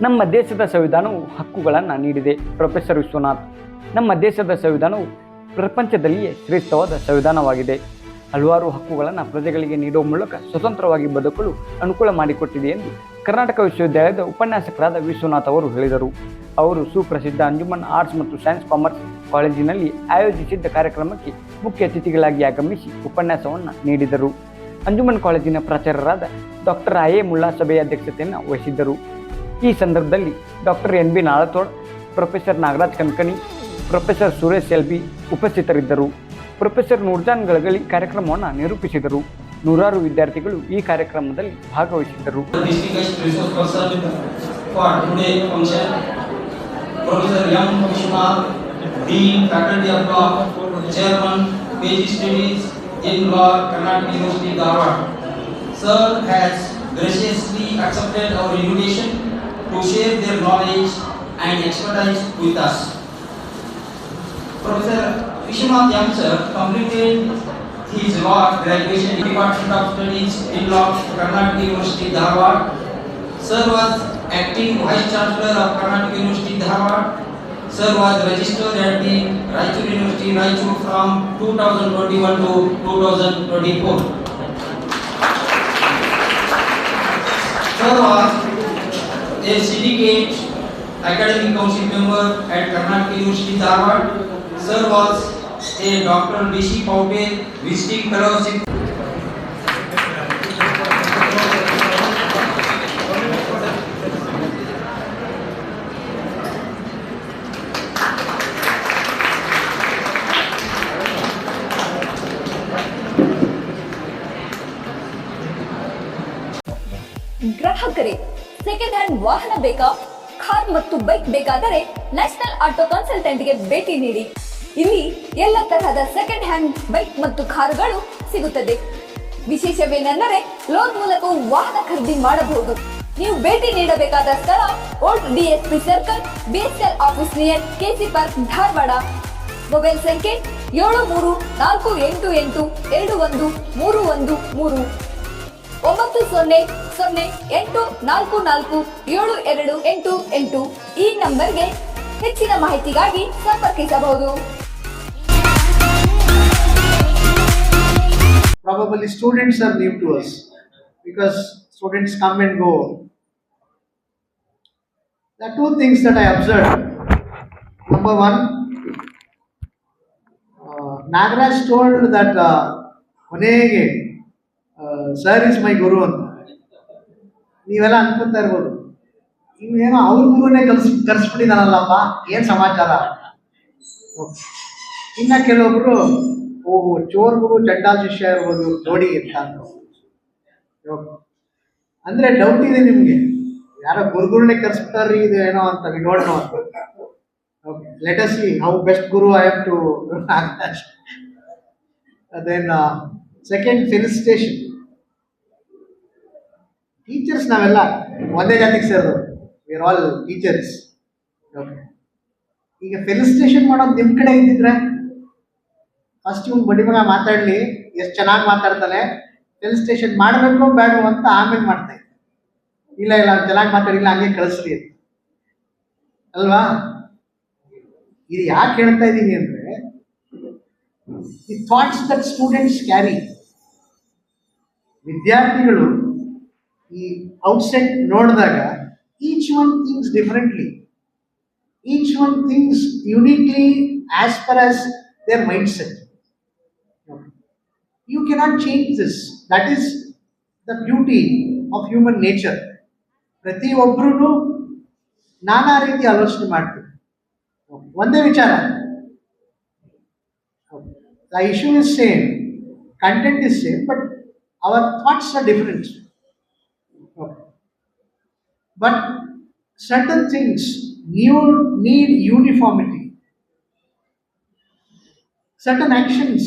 ನಮ್ಮ ದೇಶದ ಸಂವಿಧಾನವು ಹಕ್ಕುಗಳನ್ನು ನೀಡಿದೆ. ಪ್ರೊಫೆಸರ್ ವಿಶ್ವನಾಥ್. ನಮ್ಮ ದೇಶದ ಸಂವಿಧಾನವು ಪ್ರಪಂಚದಲ್ಲಿಯೇ ಶ್ರೇಷ್ಠವಾದ ಸಂವಿಧಾನವಾಗಿದೆ. ಹಲವಾರು ಹಕ್ಕುಗಳನ್ನು ಪ್ರಜೆಗಳಿಗೆ ನೀಡುವ ಮೂಲಕ ಸ್ವತಂತ್ರವಾಗಿ ಬದುಕಲು ಅನುಕೂಲ ಮಾಡಿಕೊಟ್ಟಿದೆ ಎಂದು ಕರ್ನಾಟಕ ವಿಶ್ವವಿದ್ಯಾಲಯದ ಉಪನ್ಯಾಸಕರಾದ ವಿಶ್ವನಾಥ್ ಅವರು ಹೇಳಿದರು. ಅವರು ಸುಪ್ರಸಿದ್ಧ ಅಂಜುಮನ್ ಆರ್ಟ್ಸ್ ಮತ್ತು ಸೈನ್ಸ್ ಕಾಮರ್ಸ್ ಕಾಲೇಜಿನಲ್ಲಿ ಆಯೋಜಿಸಿದ್ದ ಕಾರ್ಯಕ್ರಮಕ್ಕೆ ಮುಖ್ಯ ಅತಿಥಿಗಳಾಗಿ ಆಗಮಿಸಿ ಉಪನ್ಯಾಸವನ್ನು ನೀಡಿದರು. ಅಂಜುಮನ್ ಕಾಲೇಜಿನ ಪ್ರಾಚಾರ್ಯರಾದ ಡಾಕ್ಟರ್ ಐ ಎ ಮುಲ್ಲಾ ಸಭೆಯ ಅಧ್ಯಕ್ಷತೆಯನ್ನು ವಹಿಸಿದ್ದರು. ಈ ಸಂದರ್ಭದಲ್ಲಿ doctor N B Nalathod, professor Nagaraj Kankani, professor Suresh L B ಉಪಸ್ಥಿತರಿದ್ದರು. ಪ್ರೊಫೆಸರ್ ನೂರ್ಜಾನ್ ಗಳಗಳಿ ಕಾರ್ಯಕ್ರಮವನ್ನು ನಿರೂಪಿಸಿದರು. ನೂರಾರು ವಿದ್ಯಾರ್ಥಿಗಳು ಈ ಕಾರ್ಯಕ್ರಮದಲ್ಲಿ ಭಾಗವಹಿಸಿದ್ದರು. graciously accepted our invitation to share their knowledge and expertise with us. Professor Vishwanath Yam sir completed his law graduation in Department of Studies in Law, Karnataka University, Dharwad. Sir was acting Vice Chancellor of Karnataka University, Dharwad. Sir was registered at the Raichur University, Raichur from 2021 to 2024. Sir was a syndicate academic council member at Karnataka University, Dharwad. Sir was a Dr. D.C. Paute visiting fellowship. ಗ್ರಾಹಕರೇ, second hand ವಾಹನ ಬೇಕಾ? Car ಮತ್ತು bike ಬೇಕಾದರೆ national auto ಕನ್ಸಲ್ಟೆಂಟ್ಗೆ ಭೇಟಿ ನೀಡಿ. ಇಲ್ಲಿ ಎಲ್ಲ ತರಹದ ಸೆಕೆಂಡ್ ಹ್ಯಾಂಡ್ ಬೈಕ್ ಮತ್ತು ಕಾರುಗಳು ಸಿಗುತ್ತದೆ. ವಿಶೇಷವೇನೆಂದರೆ ಲೋನ್ ಮೂಲಕ ವಾಹನ ಖರೀದಿ ಮಾಡಬಹುದು. ನೀವು ಭೇಟಿ ನೀಡಬೇಕಾದ ಸ್ಥಳ old DSP circle, BSL office near KC park, Dharwad. Mobile ಸಂಖ್ಯೆ 7348821313 9008447288. ಈ ನಂಬರ್ಗೆ ಹೆಚ್ಚಿನ ಮಾಹಿತಿಗಾಗಿ ಸಂಪರ್ಕಿಸಬಹುದು. Probably students are new to us because students come and go. There are two things that I observed. Number one, Nagaraj told that ಕೊನೆಗೆ sir is my ಗುರು ಅಂತ. ನೀವೆಲ್ಲ ಅನ್ಕೊಂತಾ ಇರ್ಬೋದು, ಇವೇನೋ ಅವ್ರ ಗುರುನೇ ಕರ್ಸ್ಬಿಟ್ಟಿದಾನಲ್ಲಪ್ಪ, ಏನ್ ಸಮಾಚಾರ. ಇನ್ನ ಕೆಲವೊಬ್ರು ಓಹೋ ಚೋರ್ ಗುರು ಚಂಡಾಲ್ ಶಿಷ್ಯ ಇರ್ಬೋದು ಜೋಡಿ ಅಂತ ಅಂದ್ರೆ ಡೌಟ್ ಇದೆ ನಿಮ್ಗೆ, ಯಾರೋ ಗುರುಗಳನ್ನೇ ಕರ್ಸ್ಬಿಟ್ಟಾರ್ರಿ ಇದು ಏನೋ ಅಂತ. We don't know. Okay, let us see how best guru I am to Nagaraj. Then second, felicitation. Teachers ನಾವೆಲ್ಲ ಒಂದೇ ಜಾತಿಗೆ ಸೇರೋದು, we are all teachers. Okay, ಈಗ ಫೆಲಿಸಿಟೇಷನ್ ಮಾಡೋದು ನಿಮ್ಮ ಕಡೆ ಇದ್ದಿದ್ರೆ ಫಸ್ಟ್ ಇವ್ನು ಬಡಿ ಮಗ ಮಾತಾಡಲಿ, ಎಷ್ಟು ಚೆನ್ನಾಗಿ ಮಾತಾಡ್ತಾನೆ, ಫೆಲಿಸಿಟೇಷನ್ ಮಾಡಬೇಕು ಬೇಡ ಅಂತ ಆಮೇಲೆ ಮಾಡ್ತಾ ಇದ್ದೆ. ಇಲ್ಲ ಚೆನ್ನಾಗಿ ಮಾತಾಡಿಲ್ಲ ಹಂಗೆ ಕಳಿಸ್ರಿ ಅಂತ ಅಲ್ವಾ. ಇದು ಯಾಕೆ ಹೇಳ್ತಾ ಇದ್ದೀನಿ ಅಂದರೆ, the thoughts that students carry. ವಿದ್ಯಾರ್ಥಿಗಳು ಈ ಔಟ್ಸೈಡ್ ನೋಡಿದಾಗ each one thinks differently, each one thinks uniquely as per as their mind set. You cannot change this. That is the beauty of human nature. ಪ್ರತಿಯೊಬ್ಬರೂ ನಾನಾ ರೀತಿ ಆಲೋಚನೆ ಮಾಡ್ತೀವಿ. ಒಂದೇ ವಿಚಾರ, the issue is same, content is same, but our thoughts are different. But certain things need uniformity. Certain actions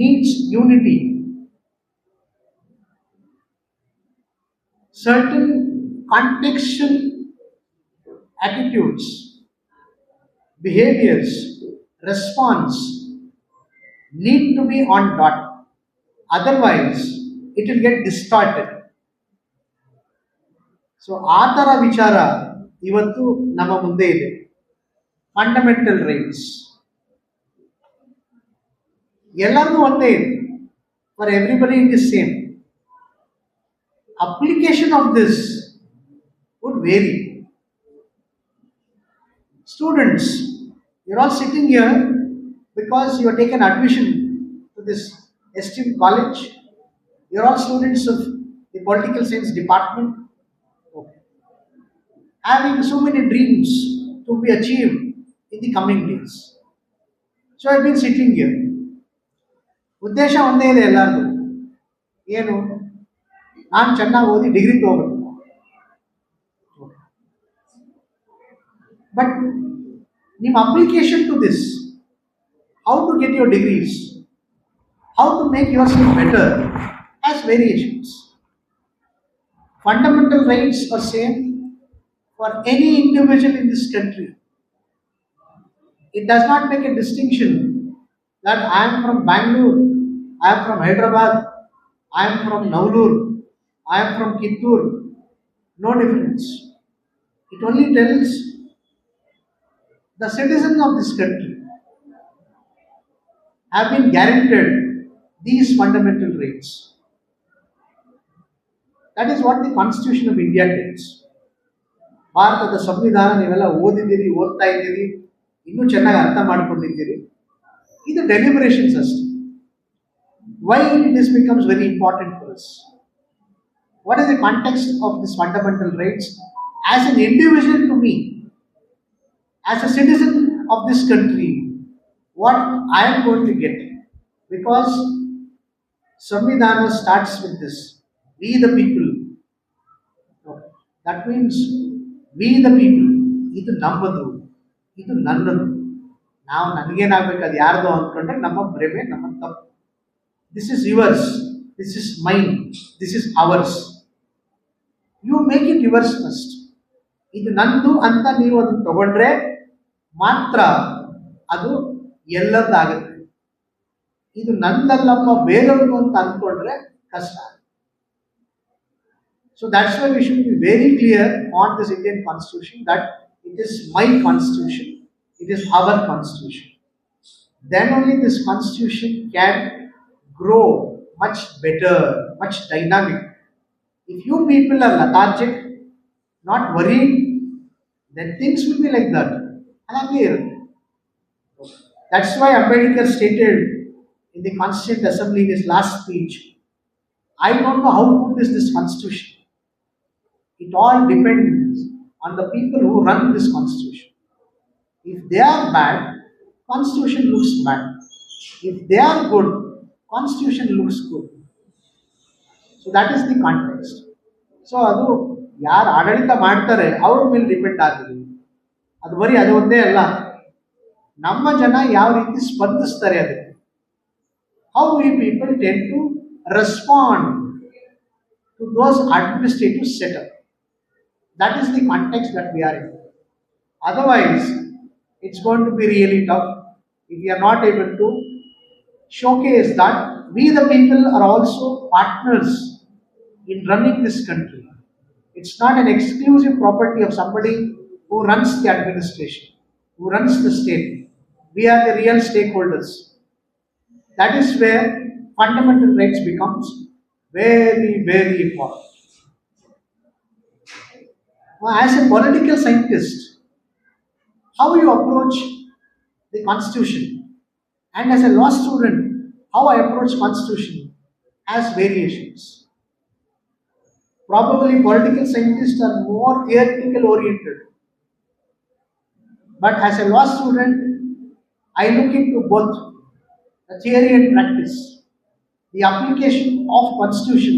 needs unity. Certain contextual attitudes, behaviors, response need to be on dot. Otherwise, it will get distorted. So, ಆ ಥರ ವಿಚಾರ ಇವತ್ತು ನಮ್ಮ ಮುಂದೆ ಇದೆ. Fundamental rights ಎಲ್ಲರಿಗೂ ಒಂದೇ ಇದೆ. For everybody it is same. Application of this would vary. Students, you're all sitting here because you have taken admission to this esteemed college. You're all students of the political science department, having so many dreams to be achieved in the coming days. So I've been sitting here. ಉದ್ದೇಶ ಒಂದೇ ಇದೆ ಎಲ್ಲರಿಗೂ. ಏನು? ನಾನು ಚೆನ್ನಾಗಿ ಓದಿ degree ತಗೋಬೇಕು. But ನಿಮ್ಮ application to this, how to get your degrees, how to make yourself better, has variations. Fundamental rights are same for any individual in this country. It does not make a distinction that I am from Bangalore, I am from Hyderabad, I am from Navlur, I am from Kittur. No difference. It only tells the citizens of this country have been guaranteed these fundamental rights. That is what the Constitution of India tells. ಭಾರತದ ಸಂವಿಧಾನ ನೀವೆಲ್ಲ ಓದಿದ್ದೀರಿ, ಓದ್ತಾ ಇದ್ದೀರಿ, ಇನ್ನೂ ಚೆನ್ನಾಗಿ ಅರ್ಥ ಮಾಡಿಕೊಂಡಿದ್ದೀರಿ. ಇದು deliberations ಅಷ್ಟೇ. Why this becomes very important for us? What is the context of these fundamental rights as an individual to me, as a citizen of this country? What I am going to get? Because Samvidhana starts with this: we the people. That means we the people. ಇದು ನಮ್ಮದು, ಇದು ನನ್ನದು. ನಾವು ನನಗೇನಾಗಬೇಕು, ಅದು ಯಾರ್ದು ಅಂದ್ಕೊಂಡ್ರೆ ನಮ್ಮ ಭ್ರಮೆ, ನಮ್ಮ ತಪ್ಪು. This is yours, this is mine, this is ours. You make it yours first. ಇದು ನಂದು ಅಂತ ನೀವು ಅದನ್ನು ತಗೊಂಡ್ರೆ ಮಾತ್ರ ಅದು ಎಲ್ಲದಾಗುತ್ತೆ. ಇದು ನಂದಲ್ಲಪ್ಪ ಬೇರೆಯವ್ರದ್ದು ಅಂತ ಅಂದ್ಕೊಂಡ್ರೆ ಕಷ್ಟ. So that's why we should be very clear on this Indian Constitution that it is my Constitution, it is our Constitution. Then only this Constitution can grow much better, much dynamic. If you people are lethargic, not worried, then things will be like that. And I'm here. That's why Ambedkar stated in the Constituent Assembly in his last speech, I don't know how good is this Constitution. It all depends on the people who run this Constitution. If they are bad, Constitution looks bad. If they are good, Constitution looks good. So that is the context. So ಅದು ಯಾರು ಆಡಳಿತ ಮಾಡ್ತಾರೆ ಅವ್ರ ಮೇಲೆ depend ಆಗಿದೆ. ಅದು ಬರೀ ಅದು ಒಂದೇ ಅಲ್ಲ, ನಮ್ಮ ಜನ ಯಾವ ರೀತಿ ಸ್ಪಂದಿಸ್ತಾರೆ ಅದಕ್ಕೆ. How we people tend to respond to those administrative setup. That is the context that we are in. Otherwise, it's going to be really tough if we are not able to showcase that we the people are also partners in running this country. It's not an exclusive property of somebody who runs the administration, who runs the state. We are the real stakeholders. That is where fundamental rights becomes very, very important. As a political scientist, how you approach the Constitution, and as a law student, how I approach Constitution has variations. Probably political scientists are more theoretical oriented, but as a law student, I look into both the theory and practice, the application of Constitution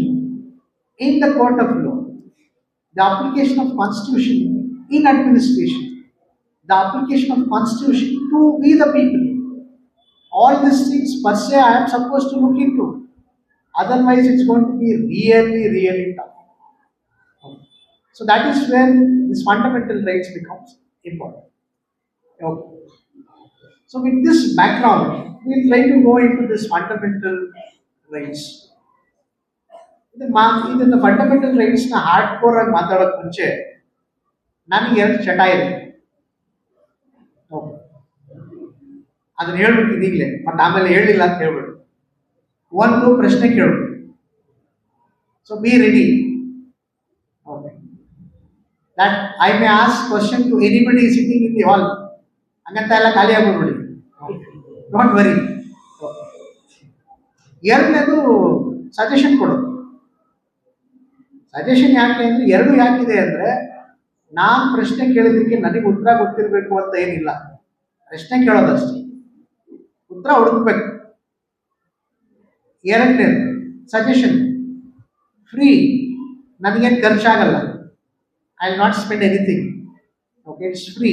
in the court of law, the application of Constitution in administration, the application of Constitution to we the people. All these things per se I am supposed to look into. Otherwise it's going to be really, really tough. So that is where this fundamental rights becomes important. Okay. So with this background, we will try to go into this fundamental rights. ಇದನ್ನ fundamental rights ನ hard core ಆಗಿ ಮಾತಾಡೋಕೆ ಮುಂಚೆ ನನಗೆ 2 ಚಟ ಇದೆ. Okay, ಅದನ್ನ ಹೇಳ್ಬಿಡ್ತೀನಿ ಈಗಲೇ, ಮತ್ತೆ ಆಮೇಲೆ ಹೇಳಿಲ್ಲ ಅಂತ ಹೇಳ್ಬಿಡು. ಒಂದು ಪ್ರಶ್ನೆ ಕೇಳು. So be ready. Okay, that I may ask question to anybody sitting in the hall. ಹಂಗಂತ ಎಲ್ಲ ಖಾಲಿ ಆಗೋಗ್ಬಿಡಿ, ಡೋಂಟ್ ವರಿ. ಎರಡನೇದು ಸಜೆಷನ್ ಕೊಡೋದು. ಸಜೆಷನ್ ಯಾಕೆ ಅಂದರೆ, ಎರಡು ಯಾಕಿದೆ ಅಂದರೆ, ನಾನು ಪ್ರಶ್ನೆ ಕೇಳಿದ್ದಕ್ಕೆ ನನಗೆ ಉತ್ತರ ಗೊತ್ತಿರಬೇಕು ಅಂತ ಏನಿಲ್ಲ. ಪ್ರಶ್ನೆ ಕೇಳೋದಷ್ಟೇ, ಉತ್ತರ ಹುಡುಕ್ಬೇಕು. ಎರಡನೇದು ಸಜೆಷನ್ ಫ್ರೀ, ನನಗೇನು ಖರ್ಚಾಗಲ್ಲ. I will not spend anything. Okay, it's free.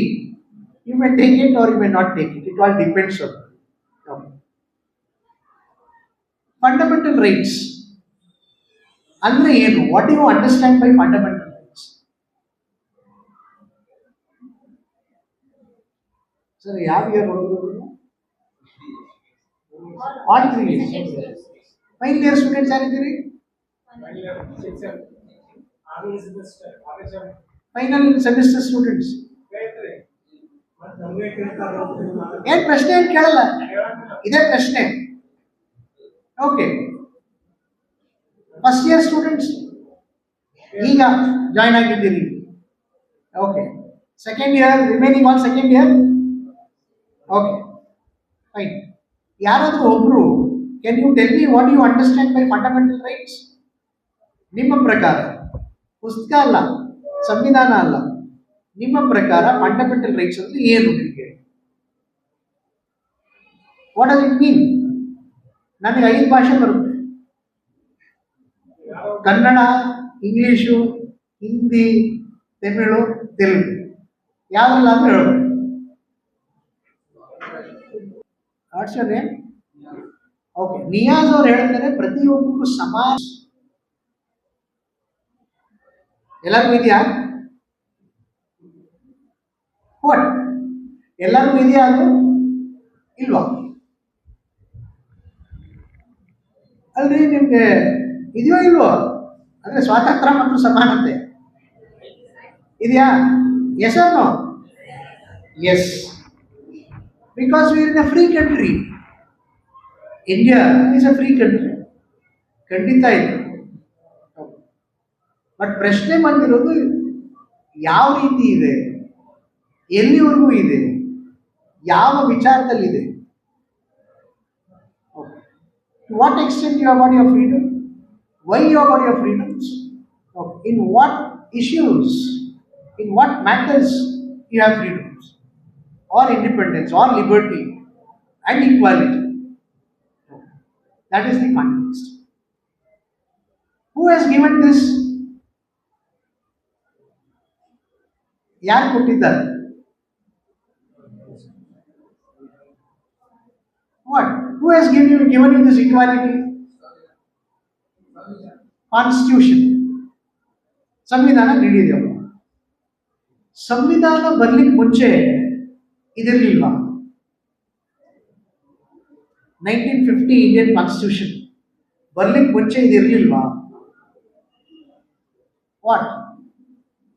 You may take it or you may not take it. It all depends on. Okay, fundamental rights ಅಂದ್ರೆ ಏನು? What you understand by fundamental rights? Sir, ಯಾವ year ಹುಡುಗರು? All 3 years. Final year students ಯಾರಿದ್ದೀರಿ? Final semester students. ಏನ್ ಪ್ರಶ್ನೆ ಏನ್ ಕೇಳಲ್ಲ, ಇದೇ ಪ್ರಶ್ನೆ. ಓಕೆ, ಫಸ್ಟ್ ಇಯರ್ ಸ್ಟೂಡೆಂಟ್ಸ್ ಈಗ ಜಾಯ್ನ್ ಆಗಿದ್ದೀರಿ. Okay, second year, remaining all second year. Okay, fine. ಯಾರಾದರೂ ಒಬ್ರು can you tell me what you understand by fundamental rights? ನಿಮ್ಮ ಪ್ರಕಾರ, ಪುಸ್ತಕ ಅಲ್ಲ, ಸಂವಿಧಾನ ಅಲ್ಲ, ನಿಮ್ಮ ಪ್ರಕಾರ ಫಂಡಮೆಂಟಲ್ ರೈಟ್ಸ್ ಅಂದ್ರೆ ಏನು ನಿಮಗೆ? What does it mean? ನನಗೆ 5 ಭಾಷೆ ಬರುತ್ತೆ: ಕನ್ನಡ, ಇಂಗ್ಲಿಷು, ಹಿಂದಿ, ತಮಿಳು, ತೆಲುಗು. ಯಾವ್ದಲ್ಲ ಅಂತ ಹೇಳ್ಬೋದು. What's your name? Okay, Niyaz ಅವ್ರು ಹೇಳ್ತಾರೆ ಪ್ರತಿಯೊಬ್ಬರಿಗೂ ಸಮಾನ. ಎಲ್ಲರಿಗೂ ಇದೆಯಾ? ವಾಟ್, ಎಲ್ಲರಿಗೂ ಇದೆಯಾ ಅದು? ಇಲ್ವಾ? ಅಲ್ರಿ, ನಿಮ್ಗೆ ಇದೆಯೋ ಇಲ್ವೋ? ಅಂದ್ರೆ ಸ್ವಾತಂತ್ರ್ಯ ಮತ್ತು ಸಮಾನತೆ ಇದೆಯಾ? Yes or no? Yes, because we are in a free country. India is a free country. ಖಂಡಿತ ಇದೆ. ಬಟ್ ಪ್ರಶ್ನೆ ಬಂದಿರೋದು ಯಾವ ರೀತಿ ಇದೆ, ಎಲ್ಲಿವರೆಗೂ ಇದೆ, ಯಾವ ವಿಚಾರದಲ್ಲಿದೆ. To what extent you have got your freedom? Why you have got your freedoms? In what issues, in what matters you have freedoms, or independence, or liberty, and equality. That is the context. Who has given this? ಯಾರು ಕೊಟ್ಟಿದ್ದಾರೆ? What? Who has given you this equality? Constitution. ಸಂವಿಧಾನ ನೀಡಿದೆ. ಸಂವಿಧಾನ ಬರ್ಲಿಕ್ಕೆ ಮುಂಚೆ ಇದಿರಲಿಲ್ವಾ? 1950 Indian constitution ಬರ್ಲಿಕ್ಕೆ ಮುಂಚೆ ಇದಿರಲಿಲ್ವಾ? What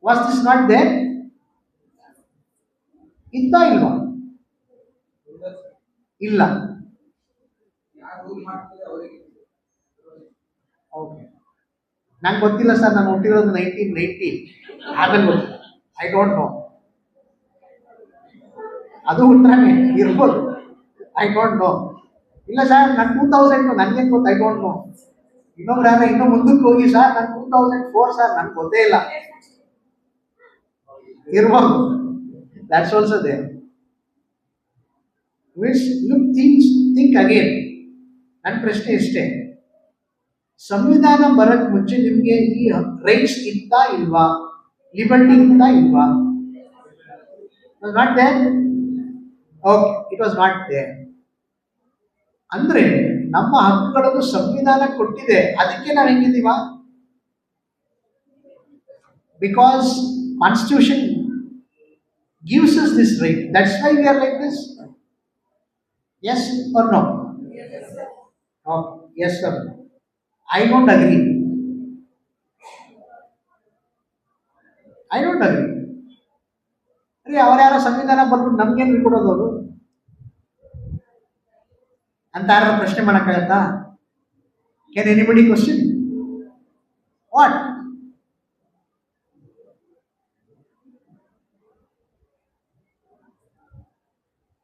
was this not there? ಇತ್ತ ಇಲ್ವಾ? ಇಲ್ಲ. ಓಕೆ, ನಂಗೆ ಗೊತ್ತಿಲ್ಲ ಸರ್, ನಾನು ಹುಟ್ಟಿರೋದು 1990. ಆಮೇಲೆ ಗೊತ್ತಿಲ್ಲ, ಐ ಡೋಂಟ್ ನೋ. ಅದು ಉತ್ತರನೇ ಇರ್ಬೋದು, ಐ ಡೋಂಟ್ ನೋ. ಇಲ್ಲ ಸರ್, ನಾನು 2000, ನನಗೇನು ಗೊತ್ತು, ಐ ಡೋಂಟ್ ನೋ. ಇನ್ನೊಬ್ರು ಯಾರ ಇನ್ನೂ ಮುಂದಕ್ಕೆ ಹೋಗಿ ಸರ್, ನಾನು 2004 ಸರ್, ನನ್ಗೆ ಗೊತ್ತೇ ಇಲ್ಲ. ಇರ್ಬೋದು, that's also there. Which look, think again. ನನ್ನ ಪ್ರಶ್ನೆ ಇಷ್ಟೇ, ಸಂವಿಧಾನ ಬರಕ್ ಮುಂಚೆ ನಿಮಗೆ ಈ ರೈಟ್ಸ್ ಇತ್ತ ಇಲ್ವಾ? ಲಿಬರ್ಟಿ ಇತ್ತ ಇಲ್ವಾ? It was not there. Okay, it was not there. ಅಂದ್ರೆ ನಮ್ಮ ಹಕ್ಕುಗಳನ್ನು ಸಂವಿಧಾನ ಕೊಟ್ಟಿದೆ, ಅದಕ್ಕೆ ನಾವು ಹೆಂಗಿದೀವ? Because constitution gives us this right. That's why we are like this. Yes or no? Okay. Yes or no? I don't agree. ರೀ ಅವ್ರ್ಯಾರೋ ಸಂವಿಧಾನ ಬಂದ್ಬಿಟ್ಟು ನಮ್ಗೇನು ಕೊಡೋದು ಅವರು ಅಂತ ಯಾರು ಪ್ರಶ್ನೆ ಮಾಡೋಕ್ಕಾಗತ್ತಾ? Can anybody question what?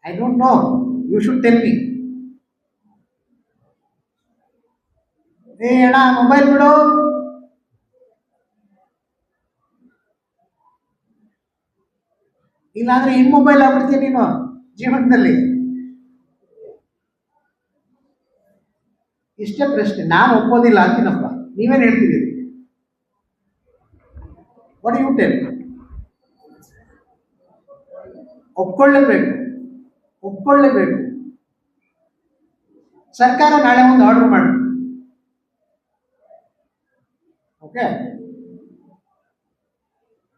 I don't know. You should tell me. ಏ ಅಣ್ಣ ಮೊಬೈಲ್ ಬಿಡು. ಇಲ್ಲಾಂದ್ರೆ ಮೊಬೈಲ್ ಆಗ್ಬಿಡ್ತೀಯ ನೀನು ಜೀವನದಲ್ಲಿ. ಇಷ್ಟೇ ಪ್ರಶ್ನೆ. ನಾನು ಒಪ್ಪೋದಿಲ್ಲ ಅಂತೀನಪ್ಪ. ನೀವೇನು ಹೇಳ್ತಿದ್ದೀರಿ? What you tell? ಒಪ್ಕೊಳ್ಳೇಬೇಕು. ಸರ್ಕಾರ ನಾಳೆ ಒಂದು ಆರ್ಡರ್ ಮಾಡಿ, ಓಕೆ,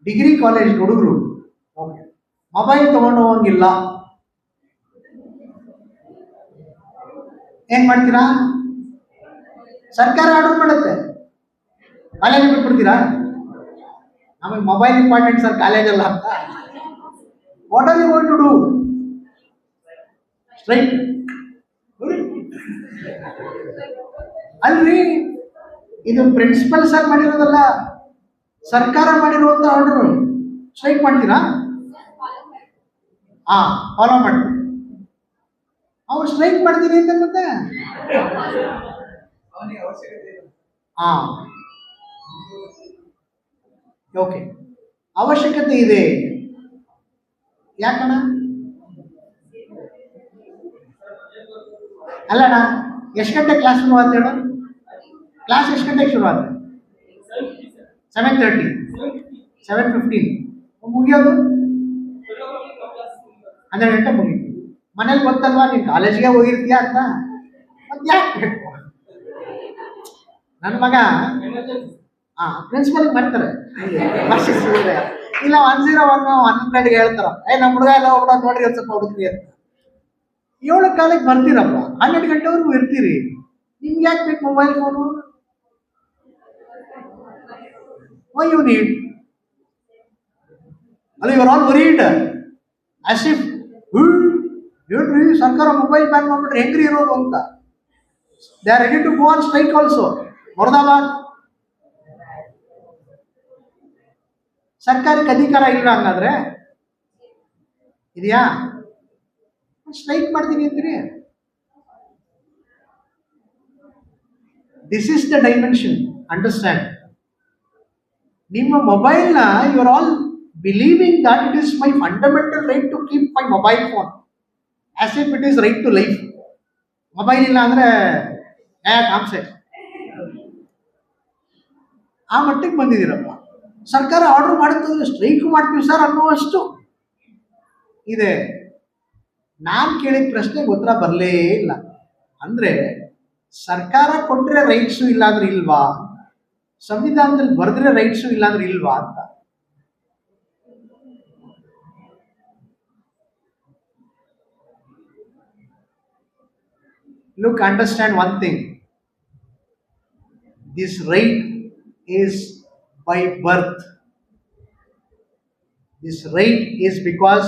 ಡಿಗ್ರಿ ಕಾಲೇಜ್ ಹುಡುಗರು ಓಕೆ ಮೊಬೈಲ್ ತಗೊಂಡು ಹೋಗಂಗಿಲ್ಲ. ಏನ್ ಮಾಡ್ತೀರಾ? ಸರ್ಕಾರ ಆರ್ಡರ್ ಮಾಡುತ್ತೆ, ಕಾಲೇಜ್ ಬಿಟ್ಬಿಡ್ತೀರಾ? ನಮಗೆ ಮೊಬೈಲ್ ಇಂಪಾರ್ಟೆಂಟ್ ಸರ್, ಕಾಲೇಜಲ್ಲ ಅಂತ. What are you going to do? Strike ಅಲ್ರಿ, ಇದು ಪ್ರಿನ್ಸಿಪಲ್ ಸರ್ ಮಾಡಿರೋದಲ್ಲ, ಸರ್ಕಾರ ಮಾಡಿರುವಂತ ಆರ್ಡರ್. ಸ್ಟ್ರೈಕ್ ಮಾಡ್ತೀರಾ? ಫಾಲೋ ಮಾಡ್ತೀವಿ. ಅವ್ರು ಸ್ಟ್ರೈಕ್ ಮಾಡ್ತೀನಿ ಅಂತ ಮತ್ತೆ ಓಕೆ, ಅವಶ್ಯಕತೆ ಇದೆ. ಯಾಕಣ್ಣ? ಅಲ್ಲಣ್ಣ, ಎಷ್ಟು ಗಂಟೆ ಕ್ಲಾಸ್ ಶುರು ಆತ ಹೇಳು? ಕ್ಲಾಸ್ ಎಷ್ಟು ಗಂಟೆಗೆ ಶುರು ಆತ? 7:30, 7:15 ಮುಗಿಯೋದು 12 ಗಂಟೆ ಮುಗೀತು. ಮನೇಲಿ ಗೊತ್ತಲ್ವಾ ನೀನು ಕಾಲೇಜ್ಗೆ ಹೋಗಿರ್ತೀಯ ಅಂತ. ಮತ್ತೆ ಯಾಕೆ ಬೇಕು? ನನ್ನ ಮಗ ಪ್ರಿನ್ಸಿಪಲ್ ಮಾಡ್ತಾರೆ ಇಲ್ಲ 101 100 ಹೇಳ್ತಾರ, ನಮ್ಮ ಹುಡುಗ ಎಲ್ಲ ಹೋಗ್ಬಿಡ ನೋಡ್ರಿ ಒಂದು ಸ್ವಲ್ಪ ಹುಡುಕ್ರಿ ಅಂತ. 7 ಕಾಲಕ್ಕೆ ಬರ್ತೀರಪ್ಪ, 12 ಗಂಟೆವರೆಗೂ ಇರ್ತೀರಿ. ನಿಮ್ಗೆ ಯಾಕೆ ಬೇಕು mobile phone? Why you need? ಅಲ್ಲ, you are all worried as if ಹೇಳ್ರಿ ಸರ್ಕಾರ ಮೊಬೈಲ್ ಬ್ಯಾನ್ ಮಾಡ್ಬಿಟ್ರೆ ಹೆಂಗ್ರಿ ಇರೋದು ಅಂತ. They are ready to go on strike also. ಮೊರ್ದಾಬಾದ್. ಸರ್ಕಾರಕ್ಕೆ ಅಧಿಕಾರ ಇಲ್ಲ ಹಂಗಾದ್ರೆ? ಇದೆಯಾ? ಸ್ಟ್ರೈಕ್ ಮಾಡ್ತೀನಿ ಅಂತೀರಿ. This is the dimension. Understand? ನಿಮ್ಮ ಮೊಬೈಲ್ನ you are all believing that it is my fundamental right to keep my mobile phone as if it is right to life. Mobile ಇಲ್ಲ ಅಂದ್ರೆ ಕಾನ್ಸೆಪ್ಟ್ ಆ ಮಟ್ಟಿಗೆ ಬಂದಿದ್ದೀರಪ್ಪ. ಸರ್ಕಾರ ಆರ್ಡರ್ ಮಾಡುತ್ತಂದ್ರೆ ಸ್ಟ್ರೈಕ್ ಮಾಡ್ತೀವಿ sir ಅನ್ನುವಷ್ಟು ಇದೆ. ನಾನು ಕೇಳಿದ ಪ್ರಶ್ನೆಗೆ ಉತ್ತರ ಬರಲೇ ಇಲ್ಲ. ಅಂದ್ರೆ ಸರ್ಕಾರ ಕೊಟ್ಟರೆ ರೈಟ್ಸು ಇಲ್ಲಾಂದ್ರೆ ಇಲ್ವಾ, ಸಂವಿಧಾನದಲ್ಲಿ ಬರೆದ್ರೆ ರೈಟ್ಸು ಇಲ್ಲಾಂದ್ರೆ ಇಲ್ವಾ ಅಂತ. Look, understand one thing. This right is by birth. This right is because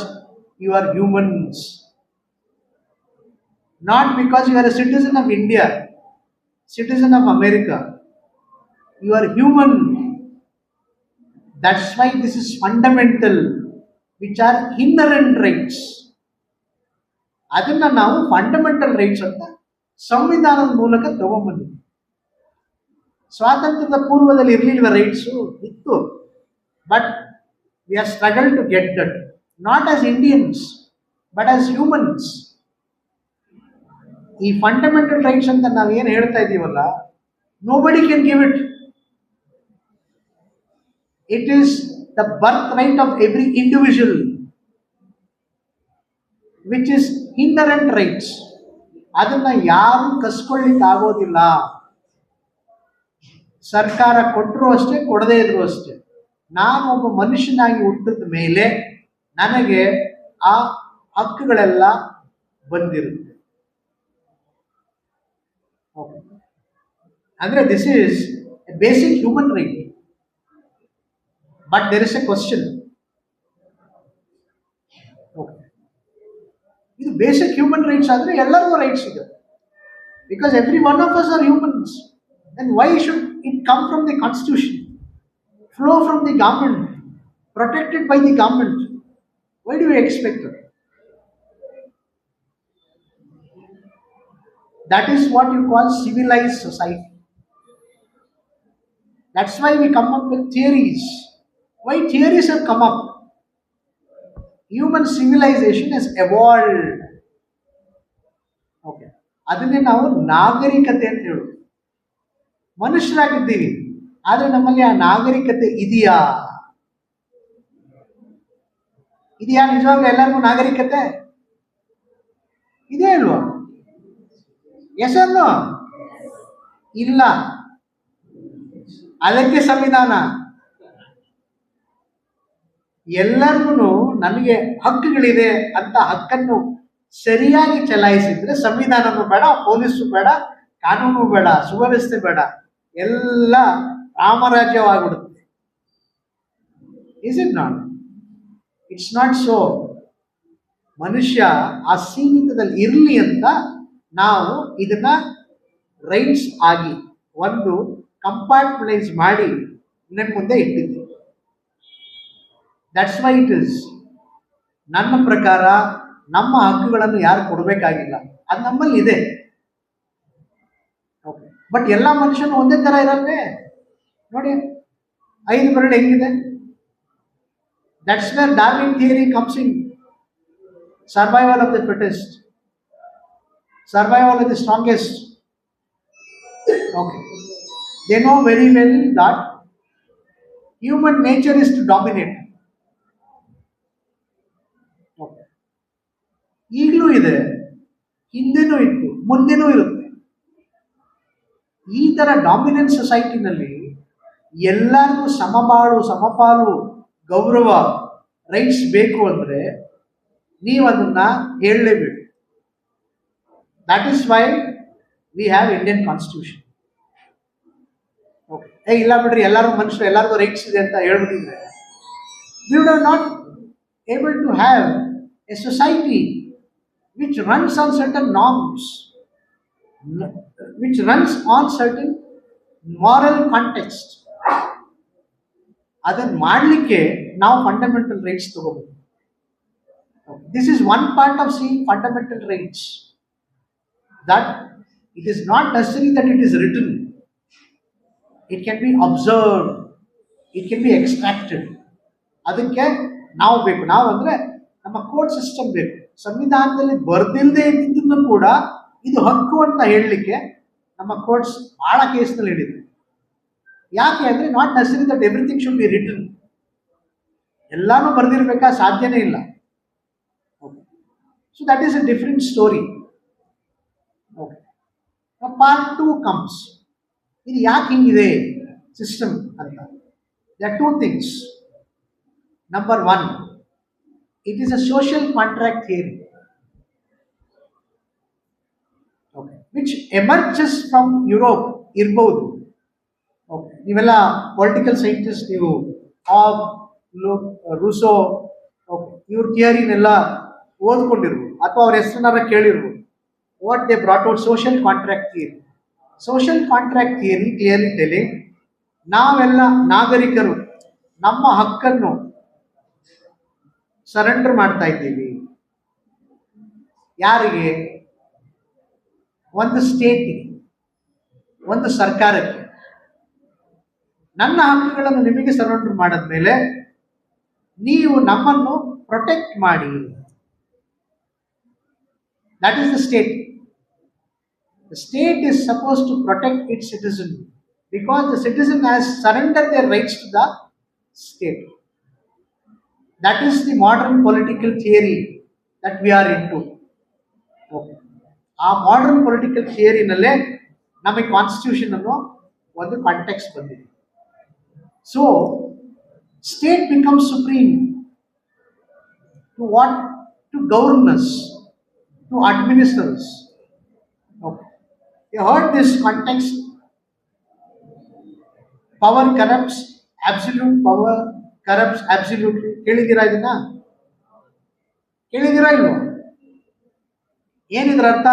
you are humans. Not because you are a citizen of India, citizen of America. You are human. That's why this is fundamental, which are inherent rights. ಅದನ್ನ ನಾವು fundamental rights ಅಂತ ಸಂವಿಧಾನದ ಮೂಲಕ ತಗೊಂಡ್ಬಂದಿದ್ವಿ. ಸ್ವಾತಂತ್ರ್ಯದ ಪೂರ್ವದಲ್ಲಿ ಇರಲಿಲ್ಲ rights, ಇತ್ತು. But we are struggle to get that, not as Indians but as humans. ಈ ಫಂಡಮೆಂಟಲ್ ರೈಟ್ಸ್ ಅಂತ ನಾವು ಏನು ಹೇಳ್ತಾ ಇದ್ದೀವಲ್ಲ, nobody can give it. It is the birth right of every individual, which is inherent rights. ಅದನ್ನ ಯಾರು ಕಸ್ಕೊಳ್ಳಿಕ್ಕೆ ಆಗೋದಿಲ್ಲ. ಸರ್ಕಾರ ಕೊಟ್ಟರು ಅಷ್ಟೇ, ಕೊಡದೇ ಇದ್ರು ಅಷ್ಟೇ. ನಾನು ಒಬ್ಬ ಮನುಷ್ಯನಾಗಿ ಹುಟ್ಟಿದ ಮೇಲೆ ನನಗೆ ಆ ಹಕ್ಕುಗಳೆಲ್ಲ ಬಂದಿರುತ್ತೆ. ಅಂದ್ರೆ this is a basic human right. But there is a question. Okay, ಇದು ಬೇಸಿಕ್ ಹ್ಯೂಮನ್ ರೈಟ್ಸ್ ಆದರೆ ಎಲ್ಲರಿಗೂ ರೈಟ್ಸ್ ಇದೆ. Because every one of us are humans. Then why should it come from the constitution? Flow from the government, protected by the government. Why do we expect it? That is what you call civilized society. That's why we come up with theories. Why theories have come up? Human civilization has evolved. Okay. ಅದನ್ನೇ ನಾವು ನಾಗರಿಕತೆ ಅಂತ ಹೇಳೋದು. ಮನುಷ್ಯರಾಗಿದ್ದೀವಿ, ಆದರೆ ನಮ್ಮಲ್ಲಿ ಆ ನಾಗರಿಕತೆ ಇದೆಯಾ? ನಿಜವಾಗ್ಲೂ ಎಲ್ಲರಿಗೂ ನಾಗರಿಕತೆ ಇದೆ ಅಲ್ವಾ? ಹೆಸರು ಇಲ್ಲ. ಅದಕ್ಕೆ ಸಂವಿಧಾನ. ಎಲ್ಲರಿಗೂ ನನಗೆ ಹಕ್ಕುಗಳಿದೆ ಅಂತ ಹಕ್ಕನ್ನು ಸರಿಯಾಗಿ ಚಲಾಯಿಸಿದ್ರೆ ಸಂವಿಧಾನನೂ ಬೇಡ, ಪೊಲೀಸು ಬೇಡ, ಕಾನೂನು ಬೇಡ, ಸುವ್ಯವಸ್ಥೆ ಬೇಡ, ಎಲ್ಲ ರಾಮರಾಜ್ಯವಾಗ್ಬಿಡುತ್ತೆ. Is it not? It's not so. ಮನುಷ್ಯ ಆ ಸೀಮಿತದಲ್ಲಿ ಇರಲಿ ಅಂತ ನಾವು ಇದನ್ನ ರೈಟ್ಸ್ ಆಗಿ ಒಂದು ಕಂಪಾರ್ಟ್ಮೆಂಟೈಸ್ ಮಾಡಿ ನನ್ನ ಮುಂದೆ ಇಟ್ಟಿದ್ದೀವಿ. That's why it is. ನನ್ನ ಪ್ರಕಾರ ನಮ್ಮ ಹಕ್ಕುಗಳನ್ನು ಯಾರು ಕೊಡಬೇಕಾಗಿಲ್ಲ, ಅದು ನಮ್ಮಲ್ಲಿ ಇದೆ. ಓಕೆ, ಬಟ್ ಎಲ್ಲ ಮನುಷ್ಯನು ಒಂದೇ ಥರ ಇರಲ್ವೇ? ನೋಡಿ, 5 ಬೆರಳು ಹೆಂಗಿದೆ? That's where Darwin theory comes in. Survival of the fittest, survival of the strongest. Okay, they know very well that human nature is to dominate. ಈಗಲೂ ಇದೆ, ಹಿಂದೆನೂ ಇತ್ತು, ಮುಂದೆನೂ ಇರುತ್ತೆ. ಈ ಥರ ಡಾಮಿನೆಂಟ್ ಸೊಸೈಟಿನಲ್ಲಿ ಎಲ್ಲರಿಗೂ ಸಮಬಾಳು, ಸಮಪಾಲು, ಗೌರವ, ರೈಟ್ಸ್ ಬೇಕು ಅಂದರೆ ನೀವು ಅದನ್ನ ಹೇಳಲೇಬೇಕು. That is why we have Indian constitution. Okay, ಇಲ್ಲ ಬಿಡ್ರಿ, ಎಲ್ಲರೂ ಮನುಷ್ಯರು, ಎಲ್ಲರಿಗೂ ರೈಟ್ಸ್ ಇದೆ ಅಂತ ಹೇಳ್ಬಿಟ್ಟಿದ್ರೆ we would have not able to have a society which runs on certain norms, which runs on certain moral context. ಅದನ್ನು ಮಾಡಲಿಕ್ಕೆ ನಾವು ಫಂಡಮೆಂಟಲ್ ರೈಟ್ಸ್ ತಗೋಬೇಕು. This is one part of seeing fundamental rights, that it is not ನೆಸರಿ that it is written. It can be observed, it can be extracted. ಅದಕ್ಕೆ ನಾವು ಬೇಕು. ನಾವು ಅಂದರೆ ನಮ್ಮ ಕೋರ್ಟ್ ಸಿಸ್ಟಮ್ ಬೇಕು. ಸಂವಿಧಾನದಲ್ಲಿ ಬರ್ದಿಲ್ಲದೆ ಇದ್ದಿದ್ದನ್ನು ಕೂಡ ಇದು ಹಕ್ಕು ಅಂತ ಹೇಳಲಿಕ್ಕೆ ನಮ್ಮ ಕೋರ್ಟ್ಸ್ ಬಹಳ ಕೇಸ್ನಲ್ಲಿ ಹೇಳಿದೆ. ಯಾಕೆ ಅಂದರೆ not ನೆಸರಿ that everything should be return. ಎಲ್ಲಾನು ಬರೆದಿರ್ಬೇಕಾ? ಸಾಧ್ಯನೇ ಇಲ್ಲ. Okay, so that is A different story. Okay, part 2 comes. ಇದು ಯಾಕೆ ಹಿಂಗಿದೆ ಸಿಸ್ಟಮ್ ಅಂತ? They R 2 things. Number 1, it is a social contract theory, okay, which emerges from Europe. ಇರ್ಬೋದು. Okay, ನೀವೆಲ್ಲ political scientist, ನೀವು ಹಾಬ್, ರೂಸೋ, ಓಕೆ, ಇವ್ರ ಥಿಯರಿನೆಲ್ಲ ಓದ್ಕೊಂಡಿರ್ಬೋದು ಅಥವಾ ಅವ್ರ ಹೆಸರನ್ನಾರ ಕೇಳಿರ್ಬೋದು. What they brought out social contract theory. Social contract theory clearly telling, ನಾವೆಲ್ಲ ನಾಗರಿಕರು ನಮ್ಮ ಹಕ್ಕನ್ನು ಸರೆಂಡರ್ ಮಾಡ್ತಾ ಇದ್ದೀವಿ. ಯಾರಿಗೆ? ಒಂದು ಸ್ಟೇಟಿಗೆ, ಒಂದು ಸರ್ಕಾರಕ್ಕೆ. ನನ್ನ ಹಕ್ಕುಗಳನ್ನು ನಿಮಗೆ ಸರೆಂಡರ್ ಮಾಡಿದ್ಮೇಲೆ ನೀವು ನಮ್ಮನ್ನು ಪ್ರೊಟೆಕ್ಟ್ ಮಾಡಿ. That is the state. The state is suppose to protect its citizen because the citizen has surrender their rights to the state. That is the modern political theory that we are into. Okay. ಆ modern political ಥಿಯರಿನಲ್ಲೇ ನಮಗೆ constitution ಅನ್ನೋ ಒಂದು context ಬಂದಿದೆ. So state becomes supreme to what? To governors, to administers. Okay, you heard this context. Power corrupts, absolute power corrupts absolutely. ಕೇಳಿದ್ದೀರಾ ಇದನ್ನ? ಕೇಳಿದಿರಾ ಇಲ್ವೋ? ಏನಿದ್ರ ಅರ್ಥ?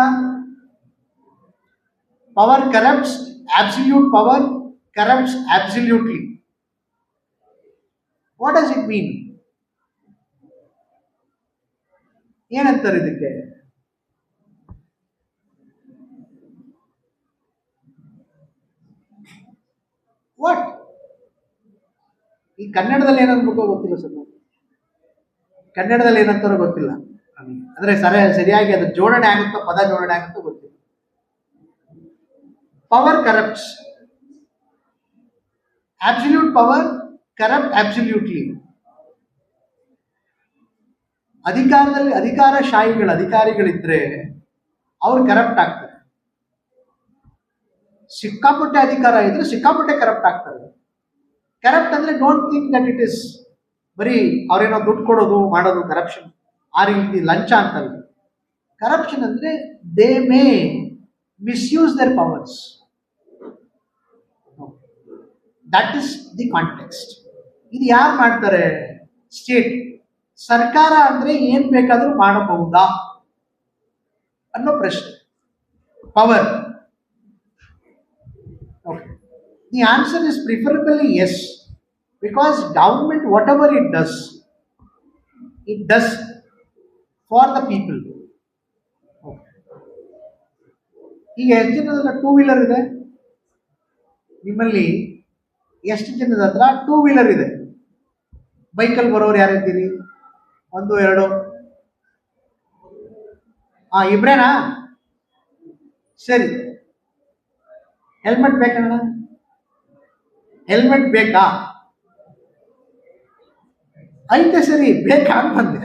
Power corrupts, absolute power corrupts absolutely. What does it mean? ಏನಂತಾರೆ ಇದಕ್ಕೆ? What? ಈ ಕನ್ನಡದಲ್ಲಿ ಏನನ್ಬೇಕೋ ಗೊತ್ತಿಲ್ಲ ಸರ್. ಕನ್ನಡದಲ್ಲಿ ಏನಂತಾರೋ ಗೊತ್ತಿಲ್ಲ. ಅಂದ್ರೆ ಸರಿಯಾಗಿ ಅದು ಜೋಡಣೆ ಆಗುತ್ತೋ, ಪದ ಜೋಡಣೆ ಆಗುತ್ತೋ ಗೊತ್ತಿಲ್ಲ. Power corrupts, absolute power corrupt absolutely. ಅಧಿಕಾರಿಗಳಿದ್ರೆ ಅವ್ರು ಕರಪ್ಟ್ ಆಗ್ತಾರೆ. ಸಿಕ್ಕಾಪಟ್ಟೆ ಅಧಿಕಾರ ಇದ್ರೆ ಸಿಕ್ಕಾಪಟ್ಟೆ ಕರಪ್ಟ್ ಆಗ್ತಾರೆ. ಕರಪ್ಟ್ ಅಂದ್ರೆ don't think that it is ಬರೀ ಅವ್ರೇನೋ ದುಡ್ಡು ಕೊಡೋದು ಮಾಡೋದು ಕರಪ್ಷನ್, ಆ ರೀತಿ ಲಂಚ ಅಂತಲ್ಲ. ಕರಪ್ಷನ್ ಅಂದ್ರೆ they may misuse their powers. That is the context. ಇದು ಯಾರು ಮಾಡ್ತಾರೆ? ಸ್ಟೇಟ್. ಸರ್ಕಾರ ಅಂದ್ರೆ ಏನ್ ಬೇಕಾದ್ರೂ ಮಾಡಬಹುದಾ ಅನ್ನೋ ಪ್ರಶ್ನೆ. Power. Okay. The answer is preferably yes, because government, whatever it does for the people. Okay. ಈಗ ಎಷ್ಟು ಜನದ ಟೂ ವೀಲರ್ ಇದೆ ನಿಮ್ಮಲ್ಲಿ? ಎಷ್ಟು ಜನದ ಹತ್ರ ಟೂ ವೀಲರ್ ಇದೆ? ಬೈಕಲ್ಲಿ ಬರೋರು ಯಾರಿದ್ದೀರಿ? 1 2 ಇಬ್ರೇನಾ? ಸರಿ. ಹೆಲ್ಮೆಟ್ ಬೇಕಣ್ಣ? ಹೆಲ್ಮೆಟ್ ಬೇಕಾ? ಐತೆ ಸರಿ, ಬೇಕಾ ಅಂತ ಬಂದೆ.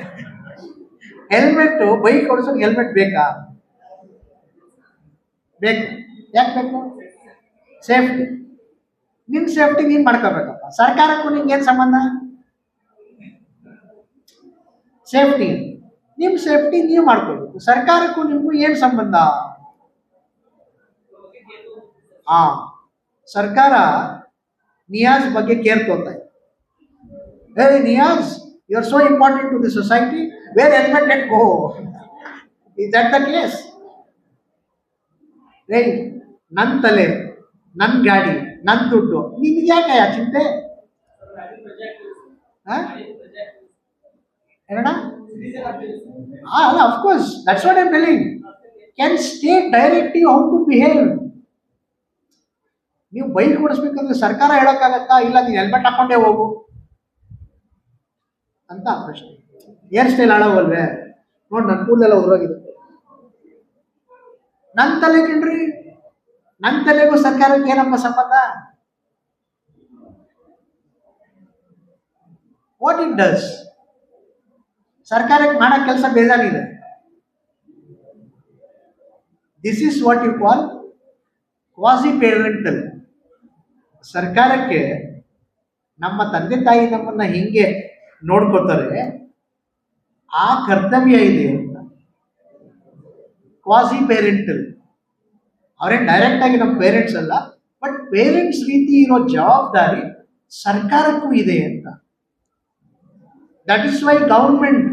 ಹೆಲ್ಮೆಟ್ ಬೈಕ್ ಓಡಿಸೋಕೆ ಹೆಲ್ಮೆಟ್ ಬೇಕಾ? ಬೇಕು. ಯಾಕೆ ಬೇಕು? ಸೇಫ್ಟಿ. ನಿನ್ ಸೇಫ್ಟಿ ನೀನ್ ಮಾಡ್ಕೋಬೇಕಪ್ಪ. ಸರ್ಕಾರಕ್ಕೂ ನಿಂಗೇನು ಸಂಬಂಧ? ಸೇಫ್ಟಿ, ನಿಮ್ ಸೇಫ್ಟಿ ನೀವು ಮಾಡ್ಕೋಬೇಕು. ಸರ್ಕಾರಕ್ಕೂ ನಿಮ್ಗೂ ಏನ್ ಸಂಬಂಧ? ಸರ್ಕಾರ ನಿಯಾಜ್ ಬಗ್ಗೆ ಕೇರ್ ತೋತಾ ಇದೆ. Hey Niyaz, you are so important to the society, wear helmet let go. Is that the case? ರೇ, ನನ್ನ ತಲೆ, ನನ್ನ ಗಾಡಿ, ನನ್ನ ದುಡ್ಡು, ನಿನ್ಗೆ ಯಾಕೆ ಚಿಂತೆ? ಏನಣ್ಣ? ಅಲ್ಲ, of course, that's what I am telling. Can state direct you how to behave? ನೀವು ಬೈಕ್ ಓಡಿಸ್ಬೇಕಂದ್ರೆ ಸರ್ಕಾರ ಹೇಳೋಕ್ಕಾಗತ್ತಾ? ಇಲ್ಲ ನೀನು ಹೆಲ್ಮೆಟ್ ಹಾಕೊಂಡೇ ಹೋಗು ಅಂತ ಪ್ರಶ್ನೆ. ಹೇರ್ ಸ್ಟೈಲ್ ಹಾಳಾಗಲ್ವೇ? ನೋಡಿ, ನನ್ನ ಕೂದಲೆಲ್ಲ ಉದುರೋಗಿರುತ್ತೆ. ನನ್ನ ತಲೆ ಕಣ್ರಿ, ನನ್ನ ತಲೆಗೂ ಸರ್ಕಾರಕ್ಕೆ ಏನಪ್ಪ ಸಂಬಂಧ? What it does? ಸರ್ಕಾರಕ್ಕೆ ಮಾಡೋ ಕೆಲಸ ಬೇಜಾನಿದೆ. This is what you call quasi parental. ಸರ್ಕಾರಕ್ಕೆ ನಮ್ಮ ತಂದೆ ತಾಯಿ ನಮ್ಮನ್ನ ಹಿಂಗೆ ನೋಡ್ಕೋತಾರೆ, ಆ ಕರ್ತವ್ಯ ಇದೆ ಅಂತ. Quasi parental. ಅವರೇನು ಡೈರೆಕ್ಟ್ ಆಗಿ ನಮ್ಮ ಪೇರೆಂಟ್ಸ್ ಅಲ್ಲ, ಬಟ್ ಪೇರೆಂಟ್ಸ್ ರೀತಿ ಇರೋ ಜವಾಬ್ದಾರಿ ಸರ್ಕಾರಕ್ಕೂ ಇದೆ ಅಂತ. That is why government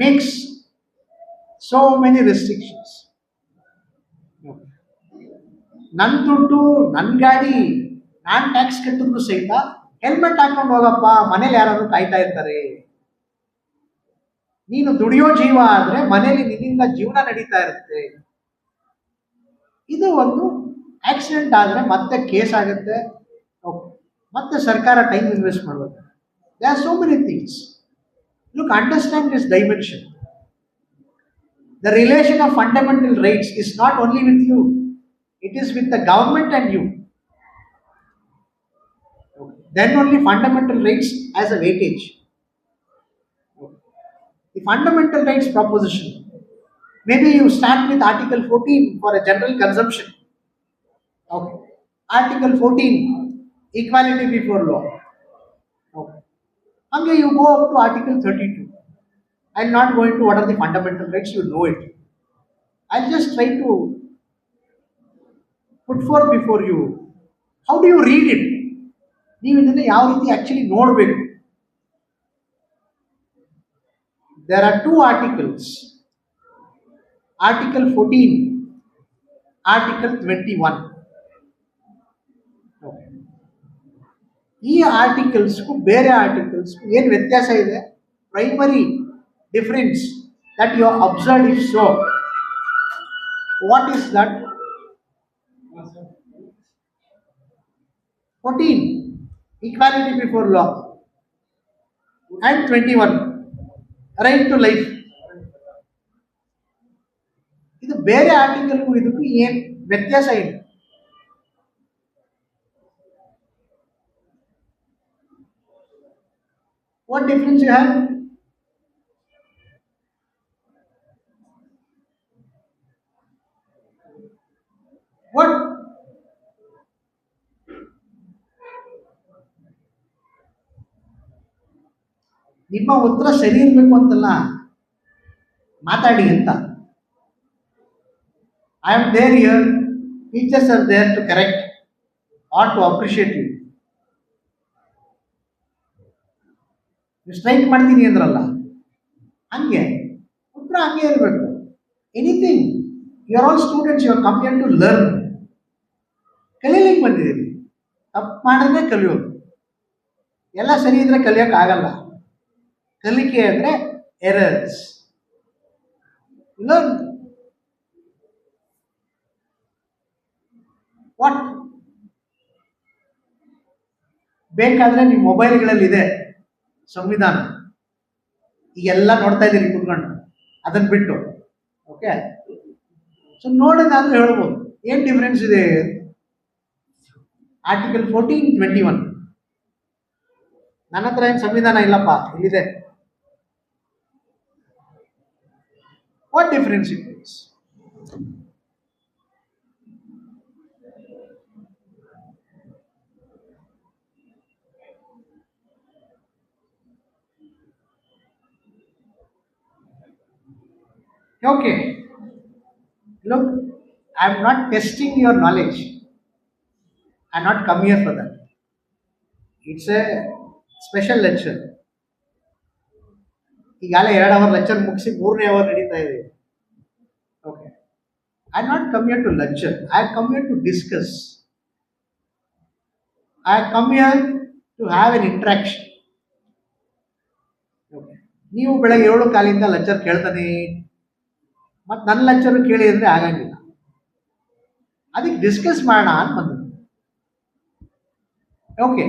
makes so many restrictions. ನನ್ನ ದುಡ್ಡು, ನನ್ನ ಗಾಡಿ, ನಾನು ಟ್ಯಾಕ್ಸ್ ಕಟ್ಟಿದ್ರು ಸಹಿತ ಹೆಲ್ಮೆಟ್ ಹಾಕೊಂಡು ಹೋಗಪ್ಪ, ಮನೇಲಿ ಯಾರಾದ್ರೂ ಕಾಯ್ತಾ ಇರ್ತಾರೆ. ನೀನು ದುಡಿಯೋ ಜೀವ ಆದ್ರೆ ಮನೇಲಿ ನಿನ್ನಿಂದ ಜೀವನ ನಡೀತಾ ಇರುತ್ತೆ. ಇದು ಒಂದು ಆಕ್ಸಿಡೆಂಟ್ ಆದ್ರೆ ಮತ್ತೆ ಕೇಸ್ ಆಗುತ್ತೆ, ಮತ್ತೆ ಸರ್ಕಾರ ಟೈಮ್ ಇನ್ವೆಸ್ಟ್ ಮಾಡಬೇಕು. They are so many things. Look, understand this dimension. The relation of fundamental rights is not only with you, it is with the government and you. Then only fundamental rights has a weightage. The fundamental rights proposition, maybe you start with Article 14 for a general consumption. Okay. Article 14, equality before law. Okay. And you go up to Article 32. I'm not going to what are the fundamental rights, you know it. I'll just try to put forth before you. How do you read it? ನೀವು ಇದನ್ನು ಯಾವ ರೀತಿ actually ನೋಡಬೇಕು? there are two articles, Article 14, Article 21. Okay. ಈ ಆರ್ಟಿಕಲ್ಸ್ಗೂ ಬೇರೆ ಆರ್ಟಿಕಲ್ಸ್ಗೂ ಏನು ವ್ಯತ್ಯಾಸ ಇದೆ? Primary difference that you observe if so, what is that? 14, equality before law, and 21, right to life. ಇದು ಬೇರೆ ಆರ್ಟಿಕಲ್ಗೂ ಇದಕ್ಕೂ ಏನು ವ್ಯತ್ಯಾಸ ಇದೆ? What difference you have? What? ನಿಮ್ಮ ಉತ್ತರ ಸರಿ ಇರಬೇಕು ಅಂತಲ್ಲ, ಮಾತಾಡಿ ಅಂತ. I am there here, teachers are there to correct or to appreciate you. ನೀವು ಸ್ಟ್ರೈಕ್ ಮಾಡ್ತೀನಿ ಅಂದ್ರಲ್ಲ, ಹಂಗೆ ಉತ್ತರ ಹಂಗೆ ಇರಬೇಕು. Anything, you are all students, you are come here to learn. ಕಲೀಲಿಕ್ಕೆ ಬಂದಿದ್ದೀವಿ, ತಪ್ಪು ಮಾಡಿದ್ರೆ ಕಲಿಯೋದು. ಎಲ್ಲ ಸರಿ ಇದ್ರೆ ಕಲಿಯೋಕೆ ಆಗಲ್ಲ. ಕಲಿಕೆ ಅಂದರೆ ಎರರ್ಸ್. ಲರ್ನ್. ವಾಟ್? ಬೇಕಾದ್ರೆ ನಿಮ್ಮ ಮೊಬೈಲ್ಗಳಲ್ಲಿದೆ ಸಂವಿಧಾನ, ಈಗೆಲ್ಲ ನೋಡ್ತಾ ಇದ್ದೀರಿ ಕುತ್ಕೊಂಡು, ಅದನ್ನು ಬಿಟ್ಟು. ಓಕೆ, ಸೊ ನೋಡೋದಾದ್ರೂ ಹೇಳ್ಬೋದು ಏನು ಡಿಫ್ರೆನ್ಸ್ ಇದೆ. ಆರ್ಟಿಕಲ್ 14, 21. ನನ್ನ ಹತ್ರ ಏನು ಸಂವಿಧಾನ ಇಲ್ಲಪ್ಪ, ಇಲ್ಲಿದೆ. What difference it is? Okay, look, I am not testing your knowledge. I am not come here for that. It's a special lecture. ಈಗಾಗಲೇ 2 ಅವರ್ ಲೆಕ್ಚರ್ ಮುಗಿಸಿ 3ನೇ ಅವರ್ ನಡೀತಾ ಇದೆ. Okay, I am not come here to lecture, I come here to discuss. I come here to have an interaction. ಓಕೆ, ನೀವು ಬೆಳಗ್ಗೆ 7:15 lecture ಕೇಳ್ತಾನೆ, ಮತ್ತು ನನ್ನ ಲೆಕ್ಚರ್ ಕೇಳಿ ಅಂದರೆ ಆಗಂಗಿಲ್ಲ. ಅದಕ್ಕೆ ಡಿಸ್ಕಸ್ ಮಾಡೋಣ ಅಂತ ಬಂದು. Okay,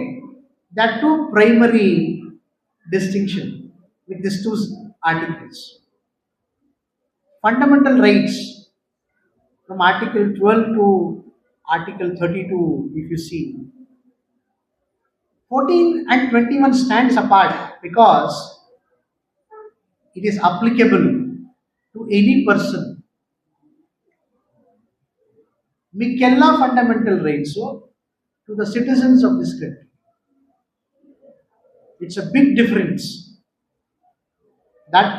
that two primary distinction with these two articles. Fundamental rights from Article 12 to Article 32, if you see, 14 and 21 stands apart because it is applicable to any person. Mikella fundamental rights to the citizens of this country. It's a big difference that